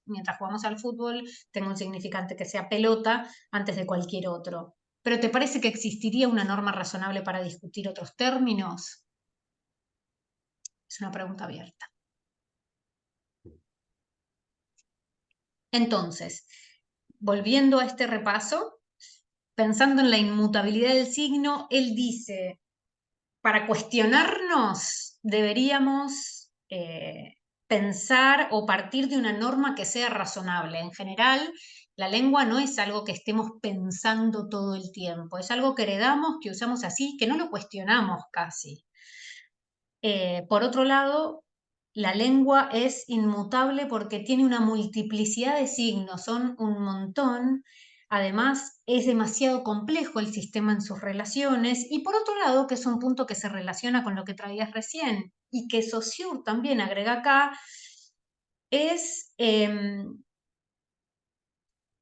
mientras jugamos al fútbol tenga un significante que sea pelota antes de cualquier otro. ¿Pero te parece que existiría una norma razonable para discutir otros términos? Es una pregunta abierta. Entonces, volviendo a este repaso, pensando en la inmutabilidad del signo, él dice, para cuestionarnos deberíamos pensar o partir de una norma que sea razonable. En general, la lengua no es algo que estemos pensando todo el tiempo, es algo que heredamos, que usamos así, que no lo cuestionamos casi. Por otro lado, la lengua es inmutable porque tiene una multiplicidad de signos, son un montón. Además, es demasiado complejo el sistema en sus relaciones. Y por otro lado, que es un punto que se relaciona con lo que traías recién y que Saussure también agrega acá, es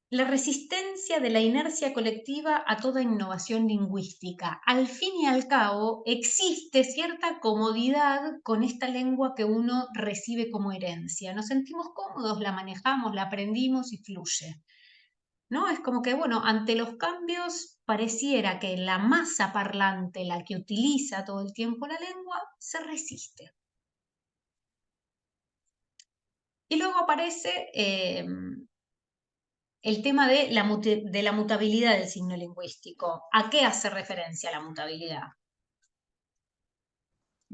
la resistencia de la inercia colectiva a toda innovación lingüística. Al fin y al cabo, existe cierta comodidad con esta lengua que uno recibe como herencia. Nos sentimos cómodos, la manejamos, la aprendimos y fluye. ¿No? Es como que, bueno, ante los cambios pareciera que la masa parlante, la que utiliza todo el tiempo la lengua, se resiste. Y luego aparece el tema de la mutabilidad del signo lingüístico. ¿A qué hace referencia la mutabilidad?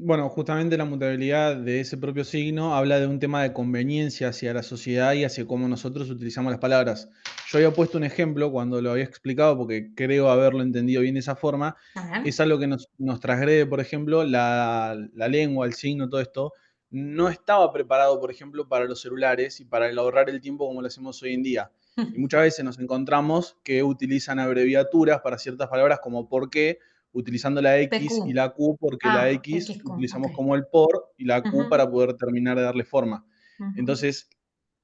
Bueno, justamente la mutabilidad de ese propio signo habla de un tema de conveniencia hacia la sociedad y hacia cómo nosotros utilizamos las palabras. Yo había puesto un ejemplo cuando lo había explicado, porque creo haberlo entendido bien de esa forma. A ver. Es algo que nos transgrede, por ejemplo, la lengua, el signo, todo esto. No estaba preparado, por ejemplo, para los celulares y para el ahorrar el tiempo como lo hacemos hoy en día. Y muchas veces nos encontramos que utilizan abreviaturas para ciertas palabras como por qué, utilizando la X y PQ. la Q, porque la Ah, X XQ, utilizamos ok. como el por y la Q Ujú, para poder terminar de darle forma. ujú, Entonces,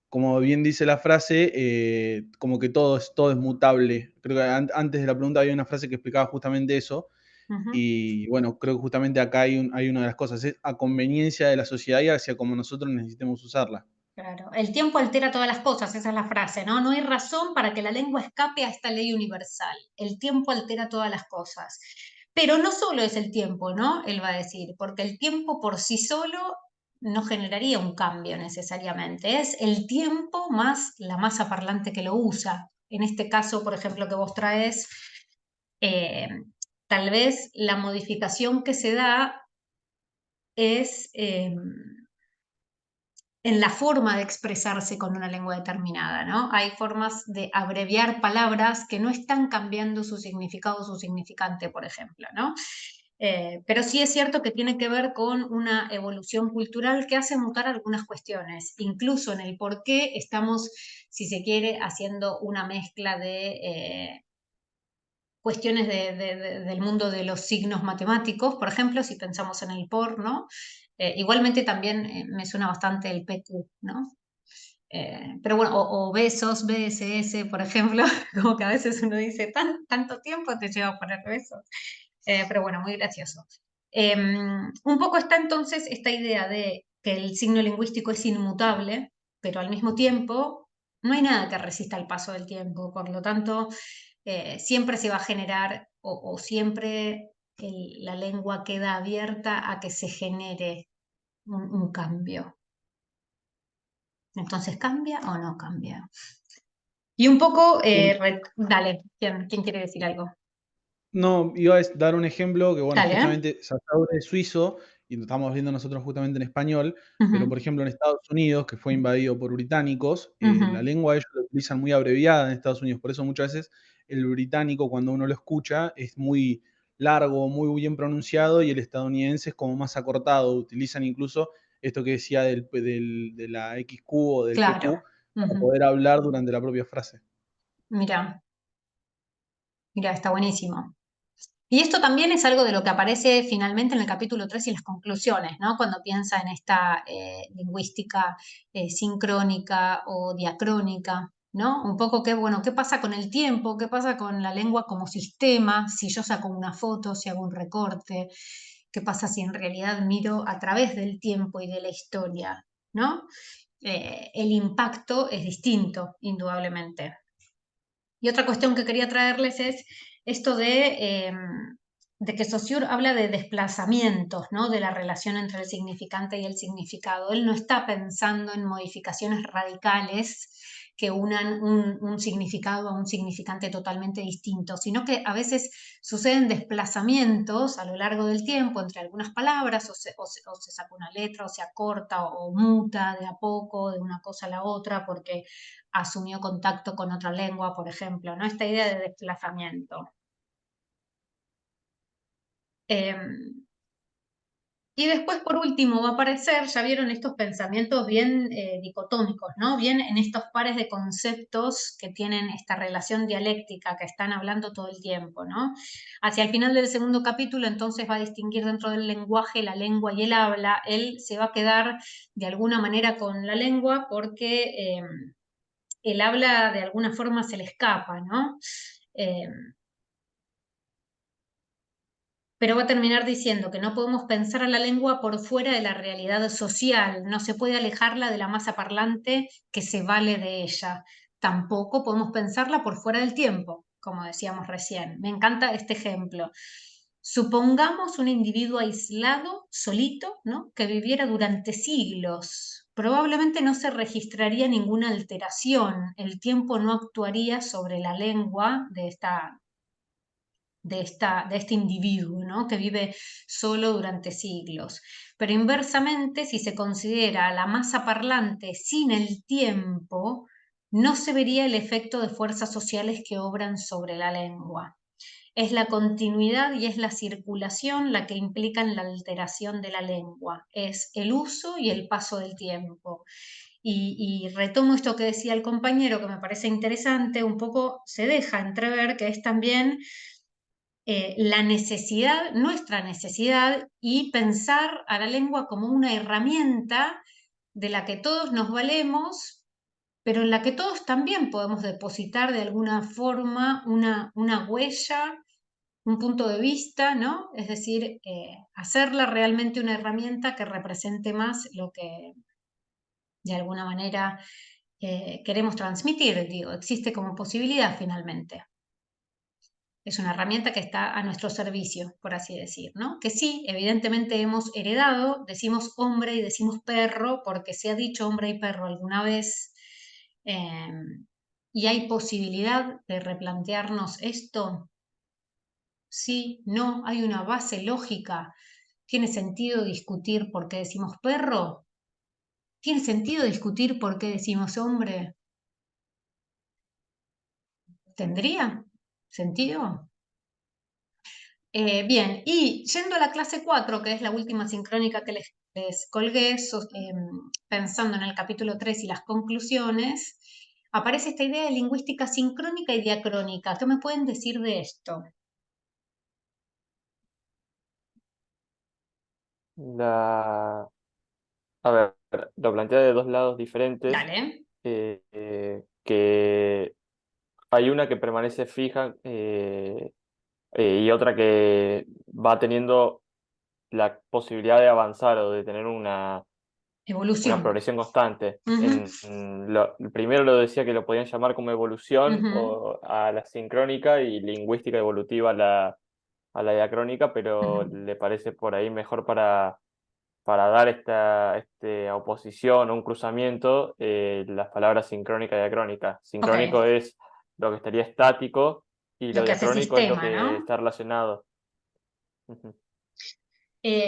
como bien dice la frase, como que todo es mutable. Creo que antes de la pregunta había una frase que explicaba justamente eso. ujú. Y bueno, creo que justamente acá hay una de las cosas, es a conveniencia de la sociedad y hacia como nosotros necesitemos usarla. Claro, el tiempo altera todas las cosas, esa es la frase, ¿no? No hay razón para que la lengua escape a esta ley universal. El tiempo altera todas las cosas. Pero no solo es el tiempo, ¿no? Él va a decir, porque el tiempo por sí solo no generaría un cambio necesariamente. Es el tiempo más la masa parlante que lo usa. En este caso, por ejemplo, que vos traes, eh, tal vez la modificación que se da es en la forma de expresarse con una lengua determinada, ¿no? Hay formas de abreviar palabras que no están cambiando su significado o su significante, por ejemplo, ¿no? Pero sí es cierto que tiene que ver con una evolución cultural que hace mutar algunas cuestiones, incluso en el por qué estamos, si se quiere, haciendo una mezcla de cuestiones del mundo de los signos matemáticos, por ejemplo, si pensamos en el por, ¿no? Igualmente también me suena bastante el PQ, ¿no? Pero bueno, o besos, BSS, por ejemplo, como que a veces uno dice, tanto tiempo te lleva a poner besos. Pero bueno, muy gracioso. Un poco está entonces esta idea de que el signo lingüístico es inmutable, pero al mismo tiempo no hay nada que resista el paso del tiempo, por lo tanto, siempre se va a generar o siempre la lengua queda abierta a que se genere un cambio. Entonces, ¿cambia o no cambia? Y un poco, dale, ¿quién quiere decir algo? No, iba a dar un ejemplo que, bueno, Dale, ¿eh? justamente Sassauer es suizo y lo estamos viendo nosotros justamente en español, pero Ujú, por ejemplo en Estados Unidos, que fue invadido por británicos, la ujú. lengua ellos la utilizan muy abreviada en Estados Unidos, por eso muchas veces el británico cuando uno lo escucha es muy largo, muy bien pronunciado y el estadounidense es como más acortado, utilizan incluso esto que decía de la XQ o del Claro. PQ para Ujú. poder hablar durante la propia frase. Mira, mira, está buenísimo. Y esto también es algo de lo que aparece finalmente en el capítulo 3 y las conclusiones, ¿no? Cuando piensa en esta lingüística sincrónica o diacrónica, ¿no? Un poco qué, bueno, qué pasa con el tiempo, qué pasa con la lengua como sistema, si yo saco una foto, si hago un recorte, qué pasa si en realidad miro a través del tiempo y de la historia, ¿no? El impacto es distinto, indudablemente. Y otra cuestión que quería traerles es esto de que Saussure habla de desplazamientos, ¿no? De la relación entre el significante y el significado. Él no está pensando en modificaciones radicales que unan un significado a un significante totalmente distinto, sino que a veces suceden desplazamientos a lo largo del tiempo entre algunas palabras, o se saca una letra, o se acorta, o muta de a poco de una cosa a la otra, porque asumió contacto con otra lengua, por ejemplo, ¿no? Esta idea de desplazamiento. Y después, por último, va a aparecer, ya vieron estos pensamientos bien dicotómicos, ¿no? Bien en estos pares de conceptos que tienen esta relación dialéctica, que están hablando todo el tiempo, ¿no? Hacia el final del segundo capítulo, entonces va a distinguir dentro del lenguaje la lengua y el habla. Él se va a quedar de alguna manera con la lengua porque el habla de alguna forma se le escapa, ¿no? Eh, pero va a terminar diciendo que no podemos pensar a la lengua por fuera de la realidad social, no se puede alejarla de la masa parlante que se vale de ella. Tampoco podemos pensarla por fuera del tiempo, como decíamos recién. Me encanta este ejemplo. Supongamos un individuo aislado, solito, ¿no? Que viviera durante siglos. Probablemente no se registraría ninguna alteración, el tiempo no actuaría sobre la lengua de este individuo, ¿no? Que vive solo durante siglos. Pero inversamente, si se considera la masa parlante sin el tiempo, no se vería el efecto de fuerzas sociales que obran sobre la lengua. Es la continuidad y es la circulación la que implican la alteración de la lengua, es el uso y el paso del tiempo. Y retomo esto que decía el compañero, que me parece interesante, un poco se deja entrever que es también la necesidad, nuestra necesidad, y pensar a la lengua como una herramienta de la que todos nos valemos, pero en la que todos también podemos depositar de alguna forma una huella, un punto de vista, ¿no? Es decir, hacerla realmente una herramienta que represente más lo que de alguna manera queremos transmitir, digo, existe como posibilidad finalmente. Es una herramienta que está a nuestro servicio, por así decir, ¿no? Que sí, evidentemente hemos heredado, decimos hombre y decimos perro, porque se ha dicho hombre y perro alguna vez, y hay posibilidad de replantearnos esto. Sí, no, hay una base lógica. ¿Tiene sentido discutir por qué decimos perro? ¿Tiene sentido discutir por qué decimos hombre? ¿Tendría sentido? Bien, y yendo a la clase 4, que es la última sincrónica que les colgué, pensando en el capítulo 3 y las conclusiones, aparece esta idea de lingüística sincrónica y diacrónica. ¿Qué me pueden decir de esto? A ver, lo plantea de dos lados diferentes, Dale. que hay una que permanece fija y otra que va teniendo la posibilidad de avanzar o de tener una Evolución. progresión constante. Ujú. Primero lo decía que lo podían llamar como evolución Ujú. o a la sincrónica y lingüística evolutiva a la diacrónica, pero Ujú. le parece por ahí mejor para dar esta oposición o un cruzamiento, las palabras sincrónica y diacrónica. Ok, Sincrónico es lo que estaría estático y lo lo que hace diacrónico es lo sistema, que ¿no? está relacionado. Ujú.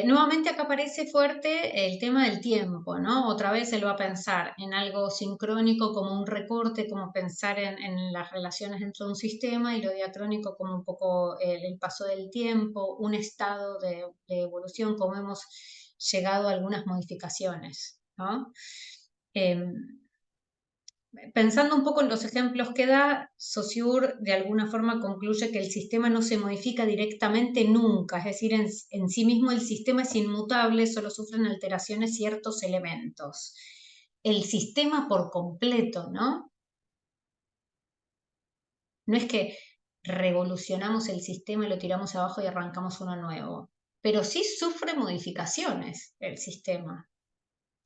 Nuevamente acá aparece fuerte el tema del tiempo, ¿no? Otra vez él va a pensar en algo sincrónico como un recorte, como pensar en las relaciones dentro de un sistema, y lo diacrónico como un poco el paso del tiempo, un estado de evolución, como hemos llegado a algunas modificaciones, ¿no? Em, Pensando un poco en los ejemplos que da, Saussure de alguna forma concluye que el sistema no se modifica directamente nunca, es decir, en sí mismo el sistema es inmutable, solo sufren alteraciones ciertos elementos. El sistema por completo, ¿no? No es que revolucionamos el sistema y lo tiramos abajo y arrancamos uno nuevo, pero sí sufre modificaciones el sistema.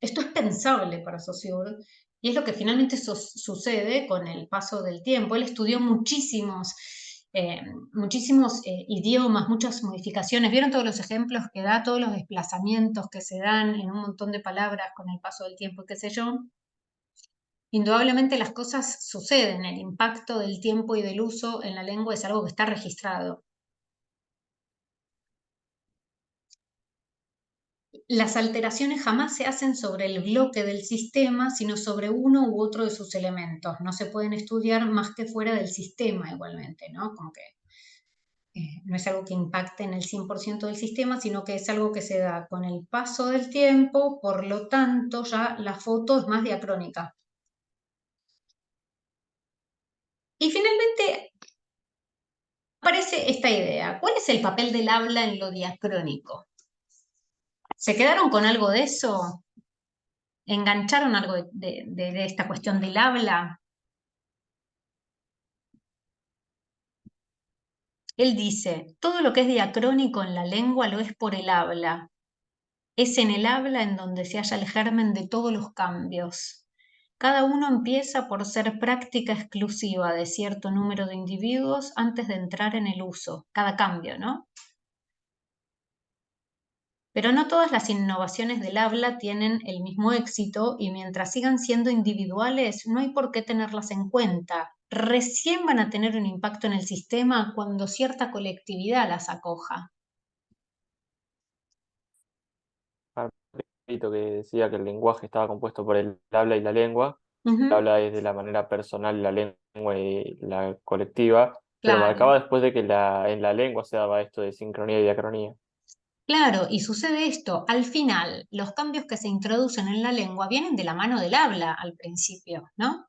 Esto es pensable para Saussure y es lo que finalmente sucede con el paso del tiempo. Él estudió muchísimos idiomas, muchas modificaciones. ¿Vieron todos los ejemplos que da, todos los desplazamientos que se dan en un montón de palabras con el paso del tiempo, qué sé yo? Indudablemente las cosas suceden, el impacto del tiempo y del uso en la lengua es algo que está registrado. Las alteraciones jamás se hacen sobre el bloque del sistema, sino sobre uno u otro de sus elementos. No se pueden estudiar más que fuera del sistema igualmente, ¿no? Como que no es algo que impacte en el 100% del sistema, sino que es algo que se da con el paso del tiempo, por lo tanto ya la foto es más diacrónica. Y finalmente aparece esta idea. ¿Cuál es el papel del habla en lo diacrónico? ¿Se quedaron con algo de eso? ¿Engancharon algo de esta cuestión del habla? Él dice, todo lo que es diacrónico en la lengua lo es por el habla. Es en el habla en donde se halla el germen de todos los cambios. Cada uno empieza por ser práctica exclusiva de cierto número de individuos antes de entrar en el uso, cada cambio, ¿no? Pero no todas las innovaciones del habla tienen el mismo éxito y mientras sigan siendo individuales no hay por qué tenerlas en cuenta, recién van a tener un impacto en el sistema cuando cierta colectividad las acoja. Que decía que el lenguaje estaba compuesto por el habla y la lengua. El Ujú, habla es de la manera personal, la lengua y la colectiva, pero claro. marcaba después de que en la lengua se daba esto de sincronía y diacronía. Claro, y sucede esto, al final los cambios que se introducen en la lengua vienen de la mano del habla al principio, ¿no?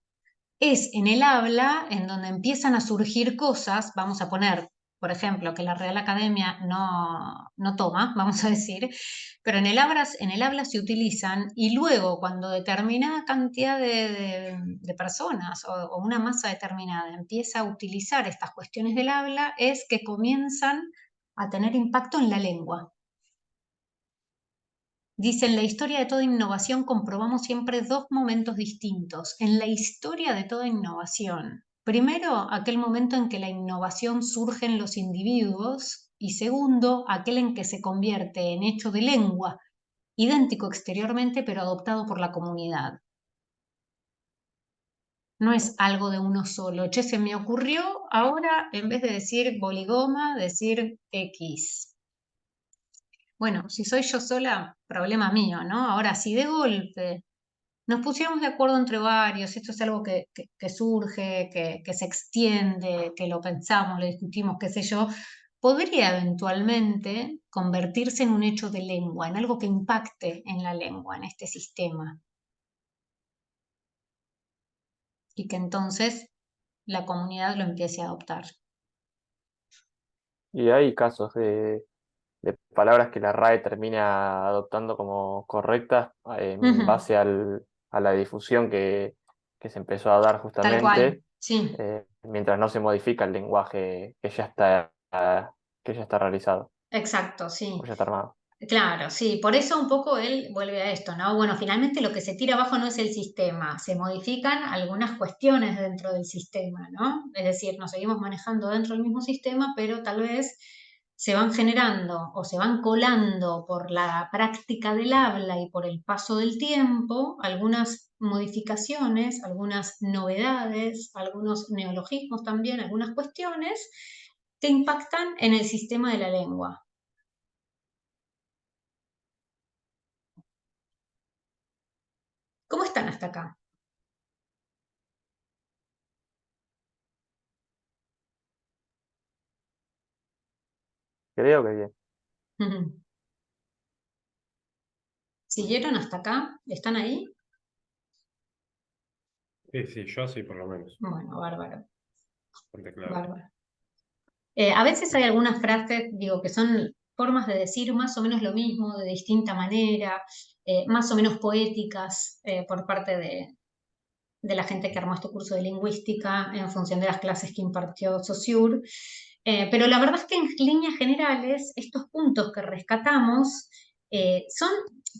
Es en el habla en donde empiezan a surgir cosas, vamos a poner, por ejemplo, que la Real Academia no toma, vamos a decir, pero en el habla se utilizan y luego cuando determinada cantidad de personas o una masa determinada empieza a utilizar estas cuestiones del habla, es que comienzan a tener impacto en la lengua. Dice, en la historia de toda innovación comprobamos siempre dos momentos distintos. En la historia de toda innovación, primero, aquel momento en que la innovación surge en los individuos y segundo, aquel en que se convierte en hecho de lengua, idéntico exteriormente pero adoptado por la comunidad. No es algo de uno solo. Che, se me ocurrió ahora, en vez de decir boligoma, decir X. Bueno, si soy yo sola, problema mío, ¿no? Ahora, si de golpe nos pusiéramos de acuerdo entre varios, esto es algo que surge, que se extiende, que lo pensamos, lo discutimos, qué sé yo, podría eventualmente convertirse en un hecho de lengua, en algo que impacte en la lengua, en este sistema. Y que entonces la comunidad lo empiece a adoptar. Y hay casos de palabras que la RAE termina adoptando como correctas en Ujú, base a la difusión que se empezó a dar tal cual, justamente, sí. mientras no se modifica el lenguaje que ya está realizado Exacto, sí. o ya está armado. Claro, sí, por eso un poco él vuelve a esto, ¿no? Bueno, finalmente lo que se tira abajo no es el sistema, se modifican algunas cuestiones dentro del sistema, ¿no? Es decir, nos seguimos manejando dentro del mismo sistema, pero tal vez se van generando o se van colando por la práctica del habla y por el paso del tiempo algunas modificaciones, algunas novedades, algunos neologismos también, algunas cuestiones que impactan en el sistema de la lengua. ¿Cómo están hasta acá? Creo que bien. Ujú. ¿Siguieron hasta acá? ¿Están ahí? Sí, sí, yo sí, por lo menos. Bueno, bárbaro, Bastante claro. bárbaro. A veces hay algunas frases, digo, que son formas de decir más o menos lo mismo, de distinta manera, más o menos poéticas por parte de la gente que armó este curso de lingüística en función de las clases que impartió Saussure. Pero la verdad es que en líneas generales estos puntos que rescatamos son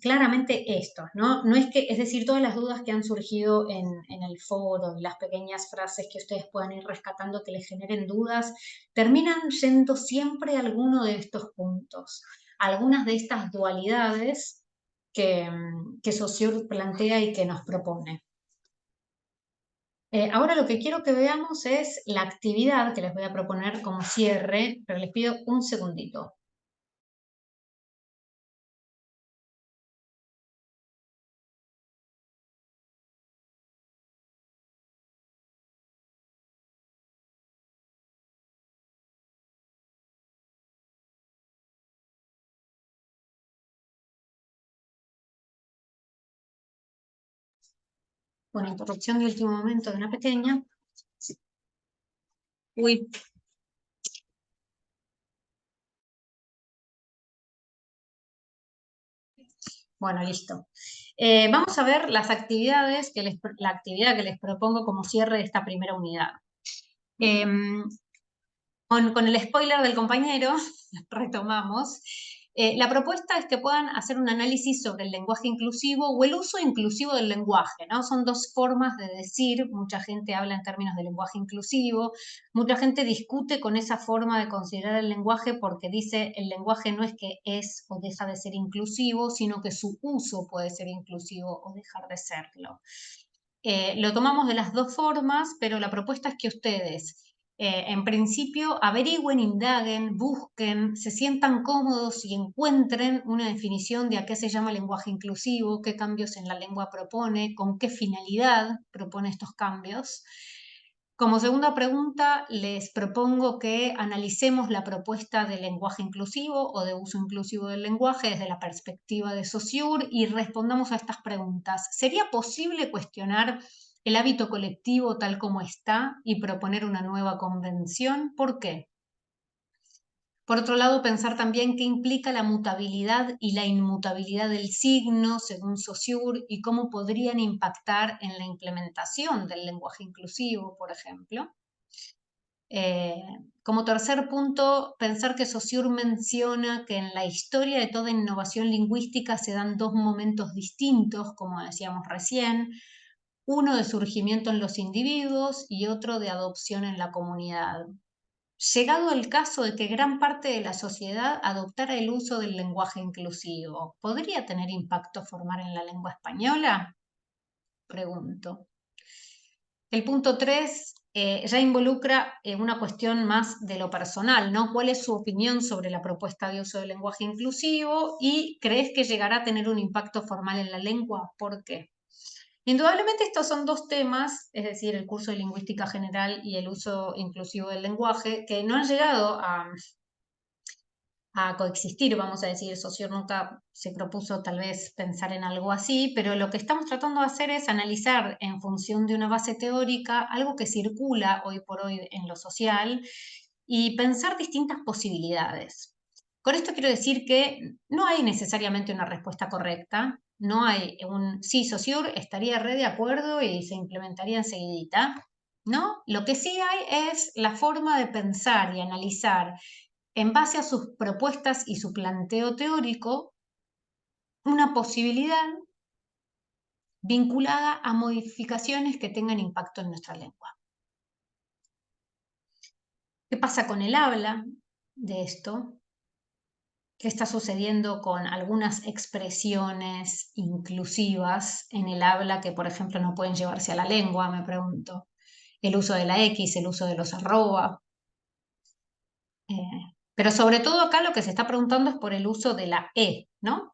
claramente estos, ¿no? No es que, es decir, todas las dudas que han surgido en el foro y las pequeñas frases que ustedes puedan ir rescatando que les generen dudas, terminan yendo siempre a alguno de estos puntos, algunas de estas dualidades que Saussure plantea y que nos propone. Ahora lo que quiero que veamos es la actividad que les voy a proponer como cierre, pero les pido un segundito. Bueno, interrupción de último momento de una pequeña. Uy. Bueno, listo. Vamos a ver las actividades la actividad que les propongo como cierre de esta primera unidad. Con el spoiler del compañero, retomamos. La propuesta es que puedan hacer un análisis sobre el lenguaje inclusivo o el uso inclusivo del lenguaje, ¿no? Son dos formas de decir, mucha gente habla en términos de lenguaje inclusivo, mucha gente discute con esa forma de considerar el lenguaje porque dice el lenguaje no es que es o deja de ser inclusivo, sino que su uso puede ser inclusivo o dejar de serlo. lo tomamos de las dos formas, pero la propuesta es que ustedes, en principio, averigüen, indaguen, busquen, se sientan cómodos y encuentren una definición de a qué se llama lenguaje inclusivo, qué cambios en la lengua propone, con qué finalidad propone estos cambios. Como segunda pregunta, les propongo que analicemos la propuesta de lenguaje inclusivo o de uso inclusivo del lenguaje desde la perspectiva de Saussure y respondamos a estas preguntas. ¿Sería posible cuestionar el hábito colectivo tal como está y proponer una nueva convención? ¿Por qué? Por otro lado, pensar también qué implica la mutabilidad y la inmutabilidad del signo, según Saussure, y cómo podrían impactar en la implementación del lenguaje inclusivo, por ejemplo. Como tercer punto, pensar que Saussure menciona que en la historia de toda innovación lingüística se dan dos momentos distintos, como decíamos recién, uno de surgimiento en los individuos y otro de adopción en la comunidad. Llegado el caso de que gran parte de la sociedad adoptara el uso del lenguaje inclusivo, ¿podría tener impacto formal en la lengua española? Pregunto. El punto 3 ya involucra una cuestión más de lo personal, ¿no? ¿Cuál es su opinión sobre la propuesta de uso del lenguaje inclusivo? ¿Y crees que llegará a tener un impacto formal en la lengua? ¿Por qué? Indudablemente estos son dos temas, es decir, el curso de lingüística general y el uso inclusivo del lenguaje, que no han llegado a coexistir, vamos a decir. Saussure nunca se propuso tal vez pensar en algo así, pero lo que estamos tratando de hacer es analizar en función de una base teórica algo que circula hoy por hoy en lo social y pensar distintas posibilidades. Con esto quiero decir que no hay necesariamente una respuesta correcta, no hay un sí, Saussure estaría re de acuerdo y se implementaría enseguidita, ¿no? Lo que sí hay es la forma de pensar y analizar en base a sus propuestas y su planteo teórico, una posibilidad vinculada a modificaciones que tengan impacto en nuestra lengua. ¿Qué pasa con el habla de esto? ¿Qué está sucediendo con algunas expresiones inclusivas en el habla que, por ejemplo, no pueden llevarse a la lengua? Me pregunto. El uso de la X, el uso de los arroba. Pero sobre todo acá lo que se está preguntando es por el uso de la E, ¿no?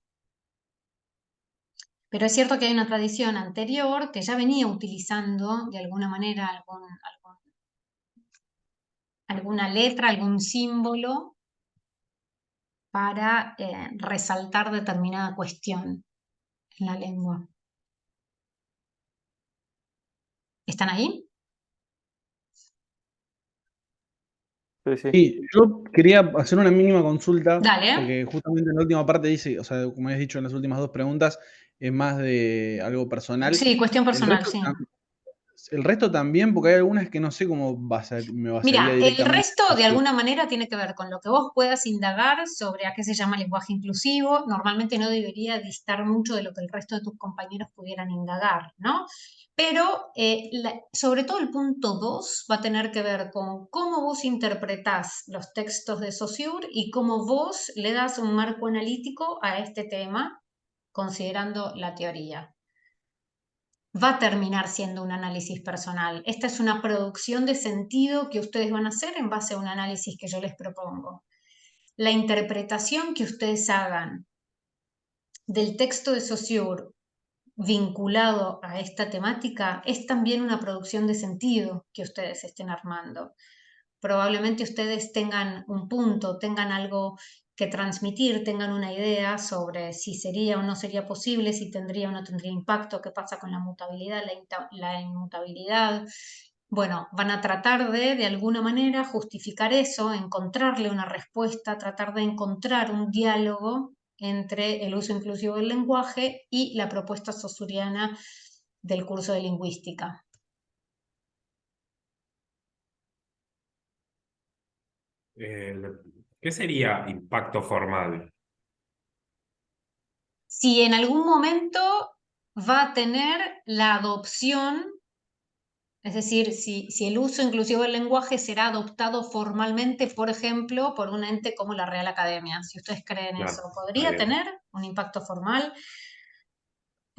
Pero es cierto que hay una tradición anterior que ya venía utilizando de alguna manera alguna letra, algún símbolo para resaltar determinada cuestión en la lengua. ¿Están ahí? Sí, sí. Sí, yo quería hacer una mínima consulta, Dale. porque justamente en la última parte dice, o sea, como habías dicho en las últimas dos preguntas, es más de algo personal. Sí, cuestión El personal, resto, sí. el resto también, porque hay algunas que no sé cómo me basaría Mira, el directamente. resto de alguna manera tiene que ver con lo que vos puedas indagar sobre a qué se llama lenguaje inclusivo. Normalmente no debería distar mucho de lo que el resto de tus compañeros pudieran indagar, ¿no? Pero sobre todo el punto 2 va a tener que ver con cómo vos interpretás los textos de Saussure y cómo vos le das un marco analítico a este tema, considerando la teoría. Va a terminar siendo un análisis personal. Esta es una producción de sentido que ustedes van a hacer en base a un análisis que yo les propongo. La interpretación que ustedes hagan del texto de Saussure vinculado a esta temática es también una producción de sentido que ustedes estén armando. Probablemente ustedes tengan un punto, tengan algo que transmitir, tengan una idea sobre si sería o no sería posible, si tendría o no tendría impacto, qué pasa con la mutabilidad, la inmutabilidad. Bueno, van a tratar de alguna manera, justificar eso, encontrarle una respuesta, tratar de encontrar un diálogo entre el uso inclusivo del lenguaje y la propuesta saussuriana del curso de lingüística. ¿Qué sería impacto formal? Si en algún momento va a tener la adopción, es decir, si el uso inclusivo del lenguaje será adoptado formalmente, por ejemplo, por un ente como la Real Academia. Si ustedes creen Claro, eso, está ¿podría bien. tener un impacto formal?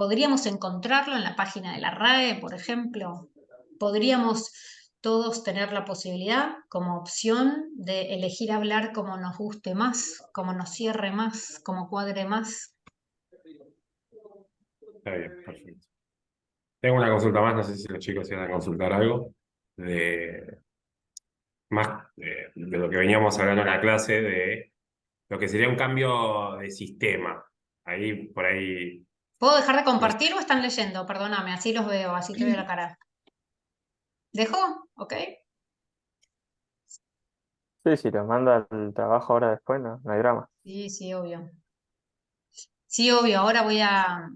¿Podríamos encontrarlo en la página de la RAE, por ejemplo? ¿Podríamos todos tener la posibilidad como opción de elegir hablar como nos guste más, como nos cierre más, como cuadre más? Está bien, perfecto. Tengo una consulta más, no sé si los chicos iban a consultar algo, más de lo que veníamos hablando en la clase, de lo que sería un cambio de sistema. Ahí, por ahí, ¿Puedo dejar de no sé. compartir o están leyendo? Perdóname, así los veo, así te veo la cara. ¿Dejo? ¿Ok? Sí, si los manda al trabajo ahora después, no hay drama. Sí, sí, obvio. Sí, obvio, ahora voy a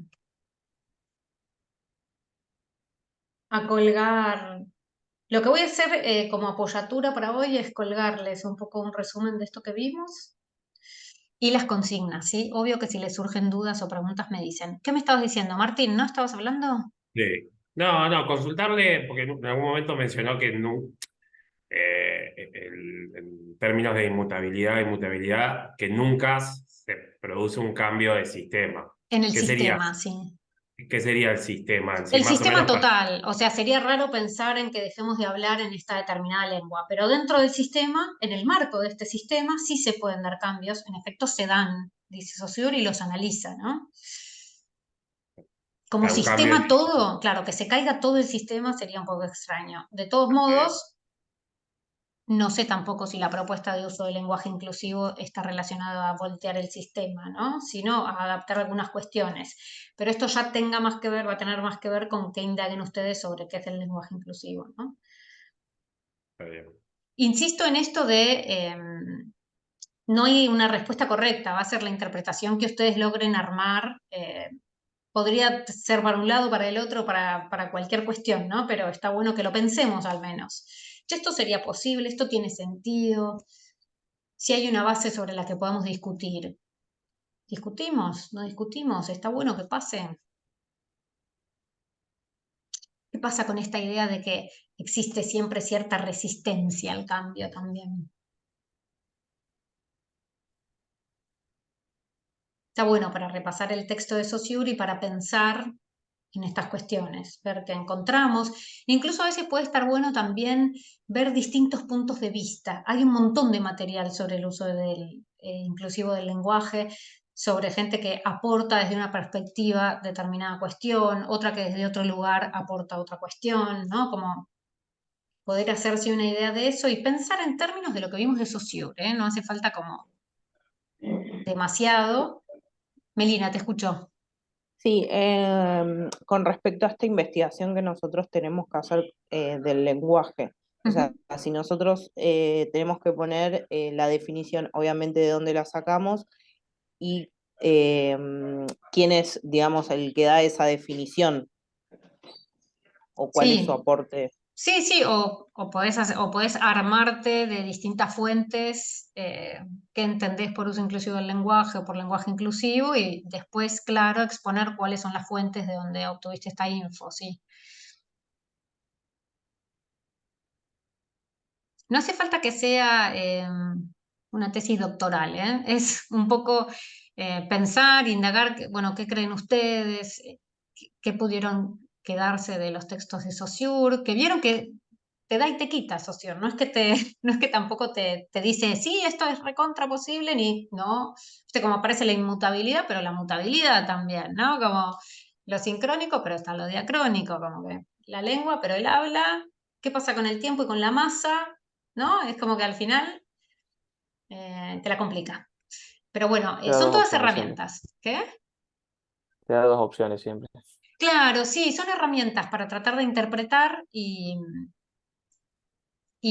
colgar. Lo que voy a hacer como apoyatura para hoy es colgarles un poco un resumen de esto que vimos y las consignas, ¿sí? Obvio que si les surgen dudas o preguntas me dicen. ¿Qué me estabas diciendo, Martín? ¿No estabas hablando? Sí. No, consultarle, porque en algún momento mencionó que en términos de inmutabilidad e inmutabilidad, que nunca se produce un cambio de sistema. En el ¿Qué sería, sistema, sí. qué sería el sistema en sí? El Más o sistema menos total, o sea, sería raro pensar en que dejemos de hablar en esta determinada lengua, pero dentro del sistema, en el marco de este sistema, sí se pueden dar cambios, en efecto se dan, dice Saussure, y los analiza, ¿no? Como un cambio. sistema todo, claro, que se caiga todo el sistema sería un poco extraño. De todos modos, no sé tampoco si la propuesta de uso del lenguaje inclusivo está relacionada a voltear el sistema, ¿no? Sino a adaptar algunas cuestiones. Pero esto ya tenga más que ver, va a tener más que ver con que indaguen ustedes sobre qué es el lenguaje inclusivo, ¿no? Está bien. Insisto en esto de no hay una respuesta correcta, va a ser la interpretación que ustedes logren armar. Podría ser para un lado, para el otro, para cualquier cuestión, ¿no? Pero está bueno que lo pensemos al menos. Esto sería posible, esto tiene sentido. Si hay una base sobre la que podamos discutir. ¿Discutimos? ¿No discutimos? ¿Está bueno que pase? ¿Qué pasa con esta idea de que existe siempre cierta resistencia al cambio también? Está bueno para repasar el texto de Saussure y para pensar en estas cuestiones, ver qué encontramos. Incluso a veces puede estar bueno también ver distintos puntos de vista. Hay un montón de material sobre el uso del inclusivo del lenguaje, sobre gente que aporta desde una perspectiva determinada cuestión, otra que desde otro lugar aporta otra cuestión, ¿no? Como poder hacerse una idea de eso y pensar en términos de lo que vimos de Saussure, ¿eh? No hace falta como demasiado. Melina, te escucho. Sí, con respecto a esta investigación que nosotros tenemos que hacer del lenguaje, o sea, si nosotros tenemos que poner la definición, obviamente, de dónde la sacamos y quién es, digamos, el que da esa definición o cuál es su Sí, aporte. sí, sí, o podés armarte de distintas fuentes que entendés por uso inclusivo del lenguaje o por lenguaje inclusivo y después, claro, exponer cuáles son las fuentes de donde obtuviste esta info, sí. No hace falta que sea una tesis doctoral, ¿eh? Es un poco pensar, indagar, bueno, ¿qué creen ustedes? ¿Qué pudieron quedarse de los textos de Saussure? Que vieron que te da y te quita Saussure, no es que no es que tampoco te dice, sí, esto es recontra posible, ni, no, viste como aparece la inmutabilidad, pero la mutabilidad también, ¿no? Como lo sincrónico, pero está lo diacrónico, como que la lengua, pero el habla, ¿qué pasa con el tiempo y con la masa? ¿No? Es como que al final te la complica. Pero bueno, Te da son dos todas opciones siempre. herramientas. ¿Qué? Te da dos opciones siempre. Claro, sí, son herramientas para tratar de interpretar y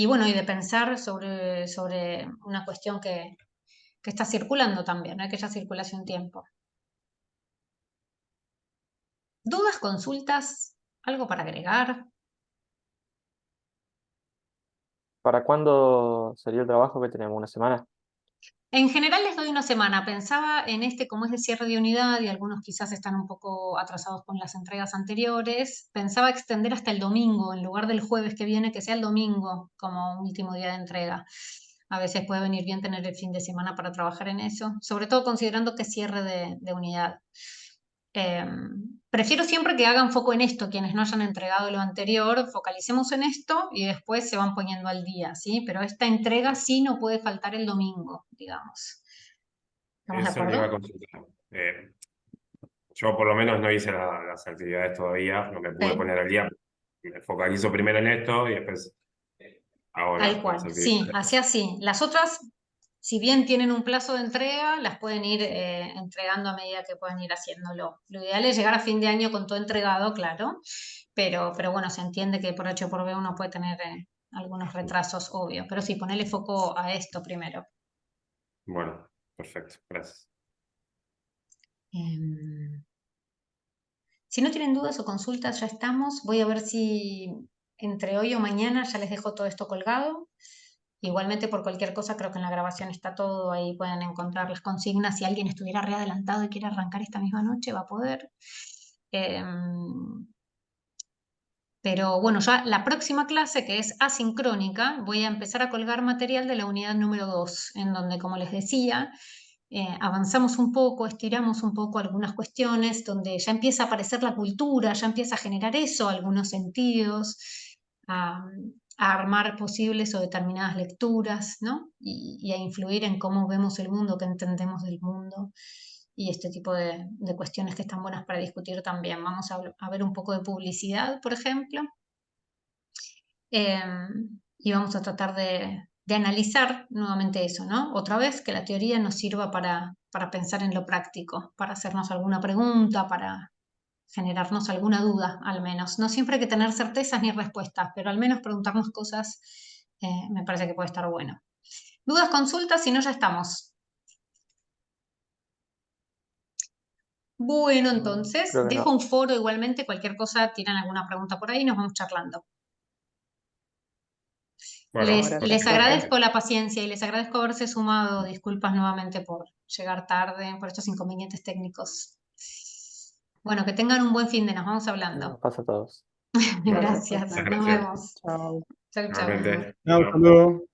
bueno, y de pensar sobre una cuestión que está circulando también, ¿no? Que ya circula hace un tiempo. ¿Dudas, consultas? ¿Algo para agregar? ¿Para cuándo sería el trabajo que tenemos? ¿Una semana? En general les doy una semana. Pensaba en este, como es de cierre de unidad y algunos quizás están un poco atrasados con las entregas anteriores, pensaba extender hasta el domingo, en lugar del jueves que viene, que sea el domingo como último día de entrega. A veces puede venir bien tener el fin de semana para trabajar en eso, sobre todo considerando que es cierre de unidad. Prefiero siempre que hagan foco en esto, quienes no hayan entregado lo anterior, focalicemos en esto y después se van poniendo al día, ¿sí? Pero esta entrega sí no puede faltar el domingo, digamos. ¿Estamos de Eso le iba a acuerdo? consultar. Yo por lo menos no hice las actividades todavía, no me pude Sí. poner al día. Me focalizo primero en esto y después hago Tal las cual, sí, actividades. así. Las otras, si bien tienen un plazo de entrega, las pueden ir entregando a medida que puedan ir haciéndolo. Lo ideal es llegar a fin de año con todo entregado, claro, pero bueno, se entiende que por H o por B uno puede tener algunos retrasos, obvio, pero sí, ponele foco a esto primero. Bueno, perfecto, gracias. Em, Si no tienen dudas o consultas, ya estamos. Voy a ver si entre hoy o mañana ya les dejo todo esto colgado. Igualmente, por cualquier cosa, creo que en la grabación está todo, ahí pueden encontrar las consignas. Si alguien estuviera readelantado y quiere arrancar esta misma noche, va a poder. Pero bueno, ya la próxima clase, que es asincrónica, voy a empezar a colgar material de la unidad número 2, en donde, como les decía, avanzamos un poco, estiramos un poco algunas cuestiones, donde ya empieza a aparecer la cultura, ya empieza a generar eso, algunos sentidos, a, a armar posibles o determinadas lecturas, ¿no? Y a influir en cómo vemos el mundo, qué entendemos del mundo y este tipo de cuestiones que están buenas para discutir también. Vamos a ver un poco de publicidad, por ejemplo, y vamos a tratar de analizar nuevamente eso, ¿no? Otra vez que la teoría nos sirva para pensar en lo práctico, para hacernos alguna pregunta, para generarnos alguna duda, al menos. No siempre hay que tener certezas ni respuestas, pero al menos preguntarnos cosas me parece que puede estar bueno. ¿Dudas, consultas? Si no, ya estamos. Bueno, entonces, Creo que dejo no. un foro igualmente, cualquier cosa, tiran alguna pregunta por ahí, nos vamos charlando. Bueno, Gracias. Les perfecto. agradezco la paciencia y les agradezco haberse sumado. Disculpas nuevamente por llegar tarde, por estos inconvenientes técnicos. Bueno, que tengan un buen fin de, nos vamos hablando. Nos pasa a todos. Gracias. Gracias, Muchas nos gracias. vemos. Chao. Chau, chau. Nuevamente. No, Chao. hasta luego.